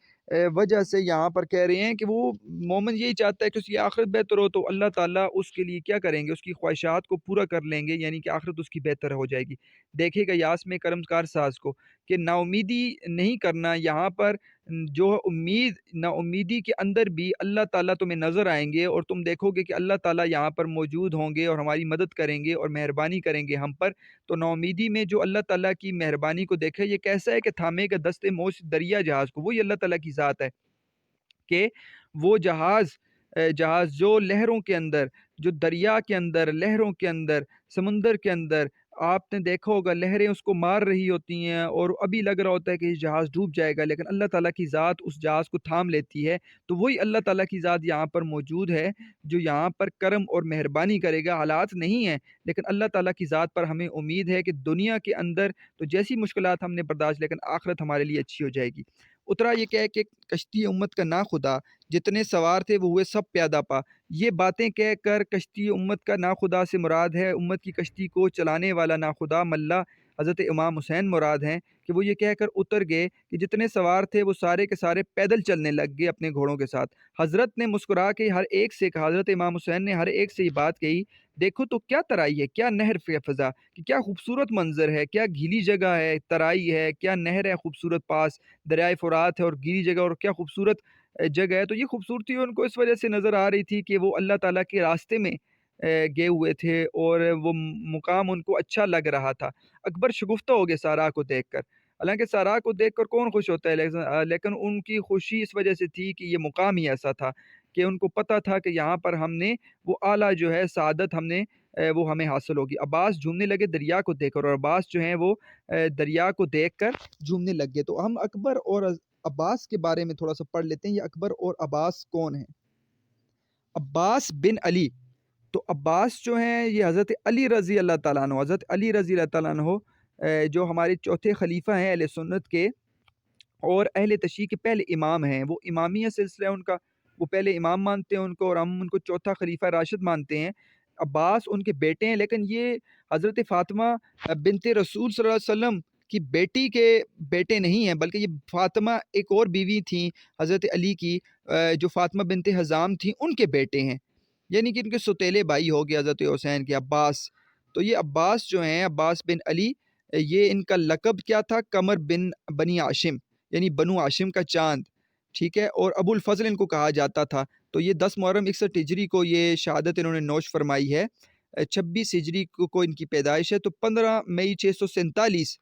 وجہ سے یہاں پر کہہ رہے ہیں کہ وہ مومن یہی چاہتا ہے کہ اس کی آخرت بہتر ہو، تو اللہ تعالیٰ اس کے لیے کیا کریں گے؟ اس کی خواہشات کو پورا کر لیں گے، یعنی کہ آخرت اس کی بہتر ہو جائے گی۔ دیکھے گا یاس میں کرم کار ساز کو کہ نا امیدی نہیں کرنا یہاں پر، جو نا امیدی کے اندر بھی اللہ تعالیٰ تمہیں نظر آئیں گے اور تم دیکھو گے کہ اللہ تعالیٰ یہاں پر موجود ہوں گے اور ہماری مدد کریں گے اور مہربانی کریں گے ہم پر۔ تو نا امیدی میں جو اللہ تعالیٰ کی مہربانی کو دیکھے، یہ کیسا ہے کہ تھامے کا دستے موج دریا جہاز کو، وہی اللہ تعالیٰ کی ذات ہے کہ وہ جہاز جو لہروں کے اندر، جو دریا کے اندر، لہروں کے اندر، سمندر کے اندر، آپ نے دیکھا ہوگا لہریں اس کو مار رہی ہوتی ہیں اور ابھی لگ رہا ہوتا ہے کہ یہ جہاز ڈوب جائے گا، لیکن اللہ تعالیٰ کی ذات اس جہاز کو تھام لیتی ہے۔ تو وہی اللہ تعالیٰ کی ذات یہاں پر موجود ہے جو یہاں پر کرم اور مہربانی کرے گا۔ حالات نہیں ہیں، لیکن اللہ تعالیٰ کی ذات پر ہمیں امید ہے کہ دنیا کے اندر تو جیسی مشکلات ہم نے برداشت، لیکن آخرت ہمارے لیے اچھی ہو جائے گی۔ اترا یہ کہہ کہ کشتی امت کا نا خدا، جتنے سوار تھے وہ ہوئے سب پیادہ پا۔ یہ باتیں کہہ کر کشتی امت کا نا خدا سے مراد ہے امت کی کشتی کو چلانے والا نا خدا ملا حضرت امام حسین مراد ہیں، کہ وہ یہ کہہ کر اتر گئے کہ جتنے سوار تھے وہ سارے کے سارے پیدل چلنے لگ گئے اپنے گھوڑوں کے ساتھ۔ حضرت نے مسکرا کے ہر ایک سے کہا، حضرت امام حسین نے ہر ایک سے یہ بات کہی، دیکھو تو کیا ترائی ہے، کیا نہر فضا، کہ کیا خوبصورت منظر ہے، کیا گیلی جگہ ہے، ترائی ہے، کیا نہر ہے خوبصورت پاس، دریائے فرات ہے اور گیلی جگہ، اور کیا خوبصورت جگہ ہے۔ تو یہ خوبصورتی ان کو اس وجہ سے نظر آ رہی تھی کہ وہ اللہ تعالیٰ کے راستے میں گئے ہوئے تھے اور وہ مقام ان کو اچھا لگ رہا تھا۔ اکبر شگفتہ ہو گئے سارا کو دیکھ کر، حالانکہ سارا کو دیکھ کر کون خوش ہوتا ہے، لیکن ان کی خوشی اس وجہ سے تھی کہ یہ مقام ہی ایسا تھا کہ ان کو پتہ تھا کہ یہاں پر ہم نے وہ اعلیٰ جو ہے سعادت ہم نے وہ ہمیں حاصل ہوگی۔ عباس جھومنے لگے دریا کو دیکھ کر، اور عباس جو ہیں وہ دریا کو دیکھ کر جھومنے لگ گئے۔ تو ہم اکبر اور عباس کے بارے میں تھوڑا سا پڑھ لیتے ہیں، یہ اکبر اور عباس کون ہیں۔ عباس بن علی، تو عباس جو ہیں یہ حضرت علی رضی اللہ تعالیٰ عنہ، حضرت علی رضی اللہ تعالیٰ عنہ جو ہمارے چوتھے خلیفہ ہیں اہل سنت کے اور اہل تشیع کے پہلے امام ہیں۔ وہ امامیہ سلسلہ ہے ان کا، وہ پہلے امام مانتے ہیں ان کو، اور ہم ان کو چوتھا خلیفہ راشد مانتے ہیں۔ عباس ان کے بیٹے ہیں، لیکن یہ حضرت فاطمہ بنت رسول صلی اللہ علیہ وسلم کی بیٹی کے بیٹے نہیں ہیں، بلکہ یہ فاطمہ ایک اور بیوی تھیں حضرت علی کی، جو فاطمہ بنت حزام تھیں، ان کے بیٹے ہیں، یعنی کہ ان کے سوتیلے بھائی ہو گئے حضرت حسین کے عباس۔ تو یہ عباس جو ہیں، عباس بن علی، یہ ان کا لقب کیا تھا؟ قمر بن بنی ہاشم، یعنی بنو ہاشم کا چاند، ٹھیک ہے، اور ابو الفضل ان کو کہا جاتا تھا۔ تو یہ 10 محرم 61 ہجری کو یہ شہادت انہوں نے نوش فرمائی ہے، 26 ہجری کو ان کی پیدائش ہے، تو 15 مئی 647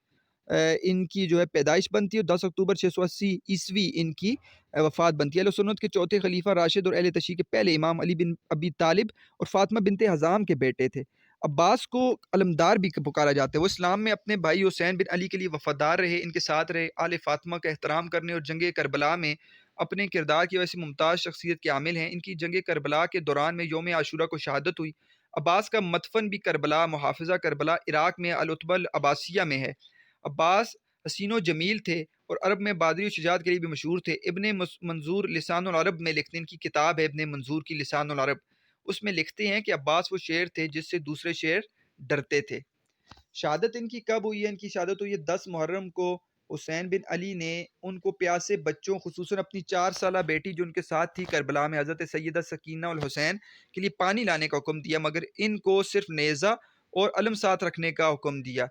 ان کی جو ہے پیدائش بنتی ہے، اور 10 اکتوبر 680 عیسوی ان کی وفات بنتی ہے۔ اہل سنت کے چوتھے خلیفہ راشد اور اہل تشیع کے پہلے امام علی بن ابی طالب اور فاطمہ بنت حزام کے بیٹے تھے۔ عباس کو علمدار بھی پکارا جاتا ہے، وہ اسلام میں اپنے بھائی حسین بن علی کے لیے وفادار رہے، ان کے ساتھ رہے، آل فاطمہ کا احترام کرنے اور جنگ کربلا میں اپنے کردار کی وجہ سے ممتاز شخصیت کے عامل ہیں۔ ان کی جنگ کربلا کے دوران میں یوم عاشورہ کو شہادت ہوئی۔ عباس کا مدفن بھی کربلا، محافظہ کربلا عراق میں العتبہ العباسیہ میں ہے۔ عباس حسین و جمیل تھے اور عرب میں بہادری و شجاعت کے لیے بھی مشہور تھے۔ ابن منظور لسان العرب میں لکھتے ہیں، ان کی کتاب ہے ابن منظور کی لسان العرب، اس میں لکھتے ہیں کہ عباس وہ شعر تھے جس سے دوسرے شعر ڈرتے تھے۔ شہادت ان کی کب ہوئی ہے؟ ان کی شہادت ہوئی ہے 10 محرم کو حسین بن علی نے ان کو پیاسے بچوں خصوصاً اپنی 4 سالہ بیٹی جو ان کے ساتھ تھی کربلا میں حضرت سیدہ سکینہ الحسین کے لیے پانی لانے کا حکم دیا، مگر ان کو صرف نیزہ اور علم ساتھ رکھنے کا حکم دیا۔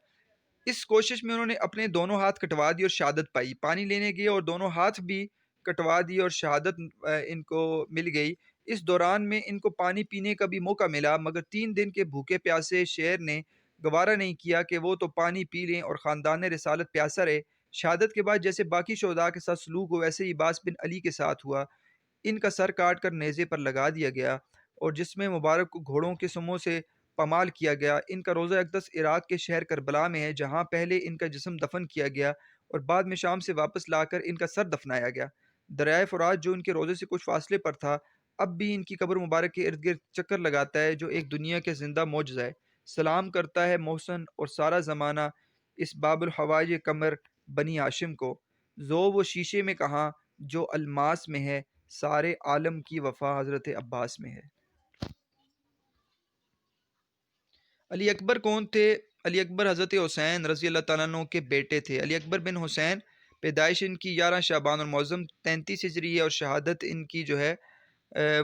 اس کوشش میں انہوں نے اپنے دونوں ہاتھ کٹوا دی اور شہادت پائی۔ پانی لینے گئے اور دونوں ہاتھ بھی کٹوا دی اور شہادت ان کو مل گئی۔ اس دوران میں ان کو پانی پینے کا بھی موقع ملا، مگر 3 دن کے بھوکے پیاسے شیر نے گوارا نہیں کیا کہ وہ تو پانی پی لیں اور خاندان رسالت پیاسا رہے۔ شہادت کے بعد جیسے باقی شہداء کے ساتھ سلوک ہو ویسے ہی عباس بن علی کے ساتھ ہوا۔ ان کا سر کاٹ کر نیزے پر لگا دیا گیا اور جسم مبارک کو گھوڑوں کے سموں سے پامال کیا گیا۔ ان کا روضہ اقدس عراق کے شہر کربلا میں ہے، جہاں پہلے ان کا جسم دفن کیا گیا اور بعد میں شام سے واپس لا کر ان کا سر دفنایا گیا۔ دریائے فرات جو ان کے روضے سے کچھ فاصلے پر تھا اب بھی ان کی قبر مبارک کے ارد گرد چکر لگاتا ہے، جو ایک دنیا کے زندہ معجزہ ہے۔ سلام کرتا ہے محسن اور سارا زمانہ اس باب الحوائج قمر بنی ہاشم کو، زو وہ شیشے میں کہاں جو الماس میں ہے، سارے عالم کی وفا حضرت عباس میں ہے۔ علی اکبر کون تھے؟ علی اکبر حضرت حسین رضی اللہ تعالیٰ عنہ کے بیٹے تھے۔ علی اکبر بن حسین پیدائش ان کی 11 شعبان المعظم 33 ہجری ہے اور شہادت ان کی جو ہے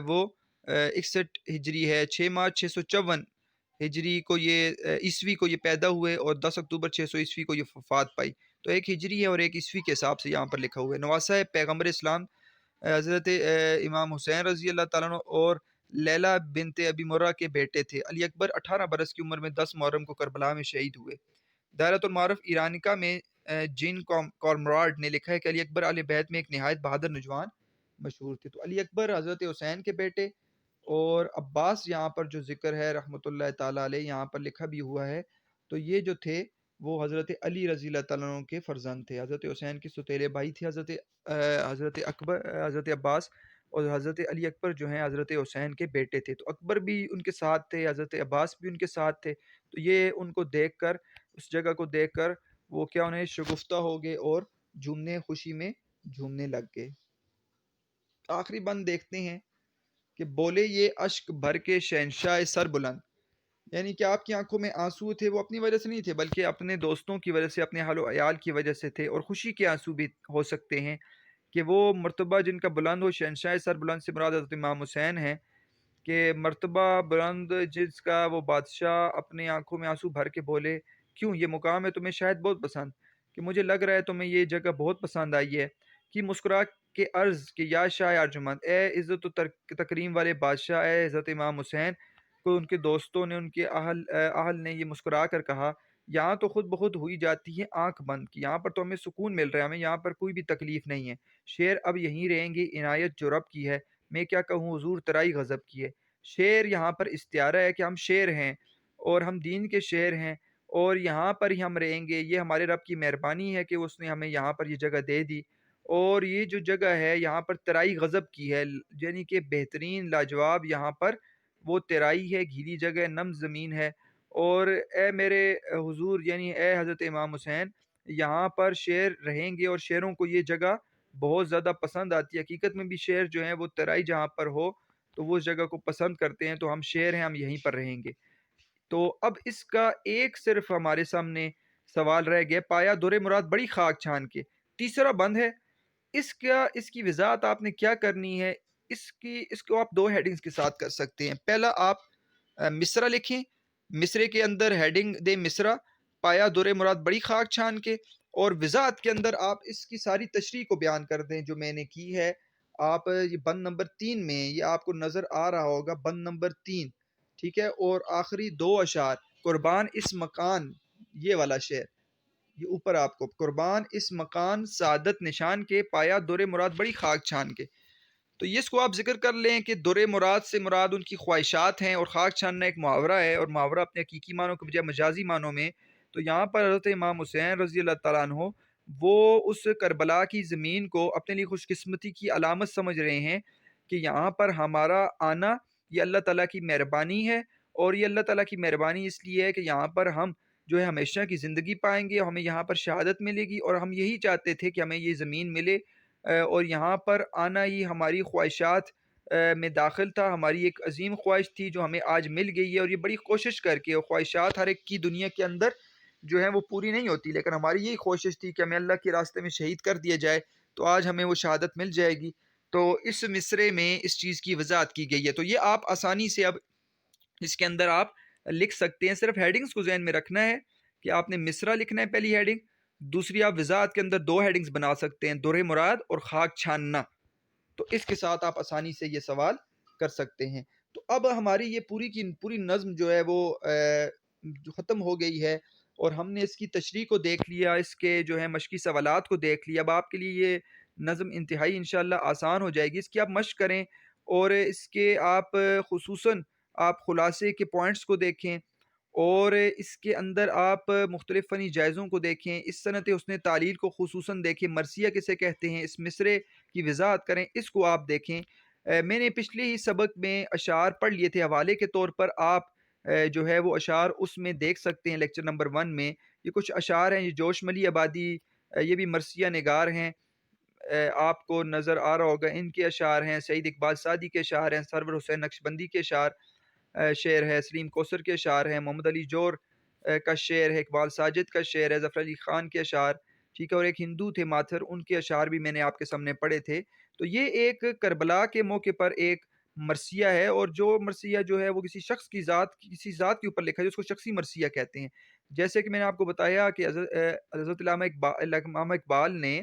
وہ 61 ہجری ہے۔ 6 مارچ 654 ہجری کو یہ عیسوی کو یہ پیدا ہوئے اور 10 اکتوبر 600 عیسوی کو یہ وفات پائی۔ تو ایک ہجری ہے اور ایک عیسوی کے حساب سے یہاں پر لکھا ہوا ہے۔ نواسہ پیغمبر اسلام حضرت امام حسین رضی اللہ تعالیٰ عنہ اور لیلہ بنت ابی مرہ کے بیٹے تھے۔ علی اکبر 18 برس کی عمر میں 10 محرم کو کربلا میں شہید ہوئے۔ دائرۃ المعارف ایرانیکا میں جین کارمراڈ نے لکھا ہے کہ علی اکبر اہل بیت میں ایک نہایت بہادر نوجوان مشہور تھے۔ تو علی اکبر حضرت حسین کے بیٹے اور عباس یہاں پر جو ذکر ہے رحمۃ اللہ تعالیٰ علیہ یہاں پر لکھا بھی ہوا ہے، تو یہ جو تھے وہ حضرت علی رضی اللہ تعالیٰ عنہ کے فرزند تھے۔ حضرت حسین کے سوتیلے بھائی تھے حضرت اکبر حضرت عباس، اور حضرت علی اکبر جو ہیں حضرت حسین کے بیٹے تھے۔ تو اکبر بھی ان کے ساتھ تھے، حضرت عباس بھی ان کے ساتھ تھے۔ تو یہ ان کو دیکھ کر، اس جگہ کو دیکھ کر وہ کیا انہیں شگفتہ ہو گئے اور جھومنے خوشی میں جھومنے لگ گئے۔ آخری بند دیکھتے ہیں کہ بولے یہ اشک بھر کے شہنشاہ سر بلند، یعنی کہ آپ کی آنکھوں میں آنسو تھے، وہ اپنی وجہ سے نہیں تھے بلکہ اپنے دوستوں کی وجہ سے، اپنے اہل و عیال کی وجہ سے تھے، اور خوشی کے آنسو بھی ہو سکتے ہیں کہ وہ مرتبہ جن کا بلند ہو۔ شہنشاہ سر بلند سے مراد حضرت امام حسین ہیں کہ مرتبہ بلند جس کا وہ بادشاہ اپنے آنکھوں میں آنسو بھر کے بولے، کیوں یہ مقام ہے تمہیں شاید بہت پسند، کہ مجھے لگ رہا ہے تمہیں یہ جگہ بہت پسند آئی ہے، کہ مسکرا کے عرض کہ یا شاہ ارجمند، اے عزت و تکریم والے بادشاہ، اے حضرت امام حسین کو ان کے دوستوں نے، ان کے اہل نے یہ مسکرا کر کہا، یہاں تو خود بخود ہوئی جاتی ہے آنکھ بند کی، یہاں پر تو ہمیں سکون مل رہا ہے، ہمیں یہاں پر کوئی بھی تکلیف نہیں ہے، شیر اب یہیں رہیں گے، عنایت جو رب کی ہے، میں کیا کہوں حضور ترائی غضب کی ہے۔ شیر یہاں پر استعارہ ہے کہ ہم شیر ہیں اور ہم دین کے شیر ہیں اور یہاں پر ہی ہم رہیں گے، یہ ہمارے رب کی مہربانی ہے کہ اس نے ہمیں یہاں پر یہ جگہ دے دی، اور یہ جو جگہ ہے یہاں پر ترائی غضب کی ہے، یعنی کہ بہترین لاجواب یہاں پر وہ ترائی ہے، گھیلی جگہ، نم زمین ہے، اور اے میرے حضور یعنی اے حضرت امام حسین یہاں پر شیر رہیں گے، اور شیروں کو یہ جگہ بہت زیادہ پسند آتی ہے۔ حقیقت میں بھی شیر جو ہیں وہ ترائی جہاں پر ہو تو وہ اس جگہ کو پسند کرتے ہیں، تو ہم شیر ہیں، ہم یہیں پر رہیں گے۔ تو اب اس کا ایک صرف ہمارے سامنے سوال رہ گیا، پایا در مراد بڑی خاک چھان کے، تیسرا بند ہے، اس کی وضاحت آپ نے کیا کرنی ہے؟ اس کو آپ 2 ہیڈنگز کے ساتھ کر سکتے ہیں۔ پہلا آپ مصرع لکھیں، مصرے کے اندر ہیڈنگ دیں مصرع، پایا در مراد بڑی خاک چھان کے، اور وضاحت کے اندر آپ اس کی ساری تشریح کو بیان کر دیں جو میں نے کی ہے۔ آپ یہ بند نمبر 3 میں یہ آپ کو نظر آ رہا ہوگا، بند نمبر 3، ٹھیک ہے، اور آخری 2 اشعار، قربان اس مکان، یہ والا شعر، یہ اوپر آپ کو، قربان اس مکان سعادت نشان کے، پایا در مراد بڑی خاک چھان کے، تو یہ اس کو آپ ذکر کر لیں کہ در مراد سے مراد ان کی خواہشات ہیں، اور خاک چھاننا ایک محاورہ ہے، اور محاورہ اپنے حقیقی معنوں کے بجائے مجازی معنوں میں، تو یہاں پر حضرت امام حسین رضی اللہ تعالیٰ عنہ وہ اس کربلا کی زمین کو اپنے لیے خوش قسمتی کی علامت سمجھ رہے ہیں کہ یہاں پر ہمارا آنا یہ اللہ تعالیٰ کی مہربانی ہے، اور یہ اللہ تعالیٰ کی مہربانی اس لیے ہے کہ یہاں پر ہم جو ہے ہمیشہ کی زندگی پائیں گے، اور ہمیں یہاں پر شہادت ملے گی، اور ہم یہی چاہتے تھے کہ ہمیں یہ زمین ملے، اور یہاں پر آنا ہی ہماری خواہشات میں داخل تھا، ہماری ایک عظیم خواہش تھی جو ہمیں آج مل گئی ہے، اور یہ بڑی کوشش کر کے، اور خواہشات ہر ایک کی دنیا کے اندر جو ہیں وہ پوری نہیں ہوتی، لیکن ہماری یہی کوشش تھی کہ ہمیں اللہ کے راستے میں شہید کر دیا جائے، تو آج ہمیں وہ شہادت مل جائے گی۔ تو اس مصرعے میں اس چیز کی وضاحت کی گئی ہے، تو یہ آپ آسانی سے اب اس کے اندر آپ لکھ سکتے ہیں۔ صرف ہیڈنگز کو ذہن میں رکھنا ہے کہ آپ نے مصرع لکھنا ہے پہلی ہیڈنگ، دوسری آپ وضاحت کے اندر 2 ہیڈنگز بنا سکتے ہیں، در مراد اور خاک چھاننا، تو اس کے ساتھ آپ آسانی سے یہ سوال کر سکتے ہیں۔ تو اب ہماری یہ پوری کی پوری نظم جو ہے وہ جو ختم ہو گئی ہے، اور ہم نے اس کی تشریح کو دیکھ لیا، اس کے جو ہے مشقی سوالات کو دیکھ لیا۔ اب آپ کے لیے یہ نظم انتہائی انشاءاللہ آسان ہو جائے گی، اس کی آپ مشق کریں، اور اس کے آپ خصوصاً آپ خلاصے کے پوائنٹس کو دیکھیں، اور اس کے اندر آپ مختلف فنی جائزوں کو دیکھیں، اس صنعت حسن تعلیل کو خصوصاً دیکھیں، مرثیہ کسے کہتے ہیں، اس مصرے کی وضاحت کریں، اس کو آپ دیکھیں۔ میں نے پچھلے ہی سبق میں اشعار پڑھ لیے تھے حوالے کے طور پر، آپ جو ہے وہ اشعار اس میں دیکھ سکتے ہیں لیکچر نمبر 1 میں۔ یہ کچھ اشعار ہیں، یہ جوش ملی آبادی، یہ بھی مرثیہ نگار ہیں، آپ کو نظر آ رہا ہوگا، ان کے اشعار ہیں، سعید اقبال سعدی کے اشعار ہیں، سرور حسین نقشبندی کے اشعار شعر ہے، سلیم کوثر کے اشعار ہیں، محمد علی جوہر کا شعر ہے، اقبال ساجد کا شعر ہے، ظفر علی خان کے اشعار، ٹھیک ہے، اور ایک ہندو تھے ماتھر، ان کے اشعار بھی میں نے آپ کے سامنے پڑھے تھے۔ تو یہ ایک کربلا کے موقع پر ایک مرثیہ ہے، اور جو مرثیہ جو ہے وہ کسی شخص کی ذات کسی ذات کے اوپر لکھا ہے، جو اس کو شخصی مرثیہ کہتے ہیں۔ جیسے کہ میں نے آپ کو بتایا کہ حضرت علامہ اقبال نے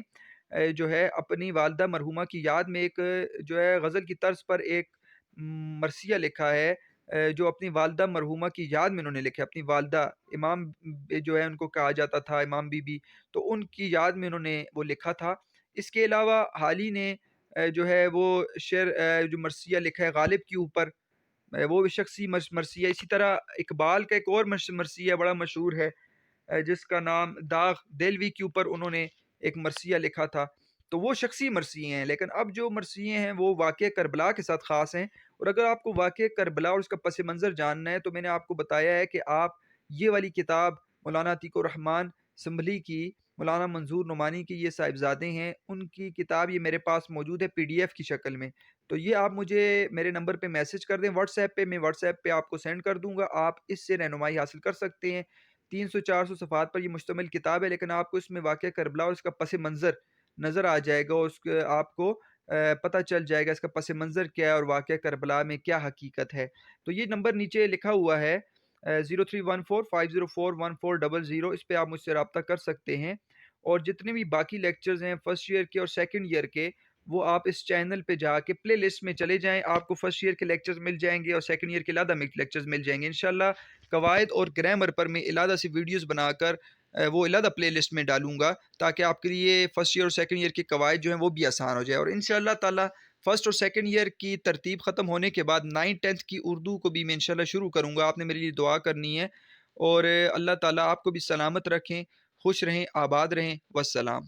جو ہے اپنی والدہ مرحومہ کی یاد میں ایک جو ہے غزل کی طرز پر ایک مرثیہ لکھا ہے، جو اپنی والدہ مرحومہ کی یاد میں انہوں نے لکھا ہے۔ اپنی والدہ امام جو ہے ان کو کہا جاتا تھا امام بی بی، تو ان کی یاد میں انہوں نے وہ لکھا تھا۔ اس کے علاوہ حالی نے جو ہے وہ شعر جو مرثیہ لکھا ہے غالب کے اوپر، وہ بھی شخصی مرثیہ۔ اسی طرح اقبال کا ایک اور مرثیہ بڑا مشہور ہے، جس کا نام داغ دلوی کے اوپر انہوں نے ایک مرثیہ لکھا تھا، تو وہ شخصی مرثیے ہیں۔ لیکن اب جو مرثیے ہیں وہ واقعہ کربلا کے ساتھ خاص ہیں، اور اگر آپ کو واقعہ کربلا اور اس کا پس منظر جاننا ہے تو میں نے آپ کو بتایا ہے کہ آپ یہ والی کتاب مولانا عتیق الرحمن سنبھلی کی، مولانا منظور نعمانی کی، یہ صاحبزادے ہیں، ان کی کتاب یہ میرے پاس موجود ہے PDF کی شکل میں۔ تو یہ آپ مجھے میرے نمبر پہ میسج کر دیں واٹس ایپ پہ، میں واٹس ایپ پہ آپ کو سینڈ کر دوں گا، آپ اس سے رہنمائی حاصل کر سکتے ہیں۔ 300-400 صفحات پر یہ مشتمل کتاب ہے، لیکن آپ کو اس میں واقعہ کربلا اور اس کا پس منظر نظر آ جائے گا، اور اس کے آپ کو پتہ چل جائے گا اس کا پس منظر کیا ہے اور واقعہ کربلا میں کیا حقیقت ہے۔ تو یہ نمبر نیچے لکھا ہوا ہے 0314504140، اس پہ آپ مجھ سے رابطہ کر سکتے ہیں، اور جتنے بھی باقی لیکچرز ہیں فرسٹ ایئر کے اور سیکنڈ ایئر کے، وہ آپ اس چینل پہ جا کے پلے لسٹ میں چلے جائیں، آپ کو فرسٹ ایئر کے لیکچرز مل جائیں گے اور سیکنڈ ایئر کے علیحدہ لیکچرز مل جائیں گے انشاءاللہ۔ قواعد اور گرامر پر میں علیحدہ سی ویڈیوز بنا کر وہ علیحدہ پلے لسٹ میں ڈالوں گا، تاکہ آپ کے لیے فرسٹ ایئر اور سیکنڈ ایئر کے قواعد جو ہیں وہ بھی آسان ہو جائے، اور انشاءاللہ تعالی فرسٹ اور سیکنڈ ایئر کی ترتیب ختم ہونے کے بعد 9th 10th کی اردو کو بھی میں انشاءاللہ شروع کروں گا۔ آپ نے میرے لیے دعا کرنی ہے، اور اللہ تعالیٰ آپ کو بھی سلامت رکھیں، خوش رہیں، آباد رہیں، والسلام۔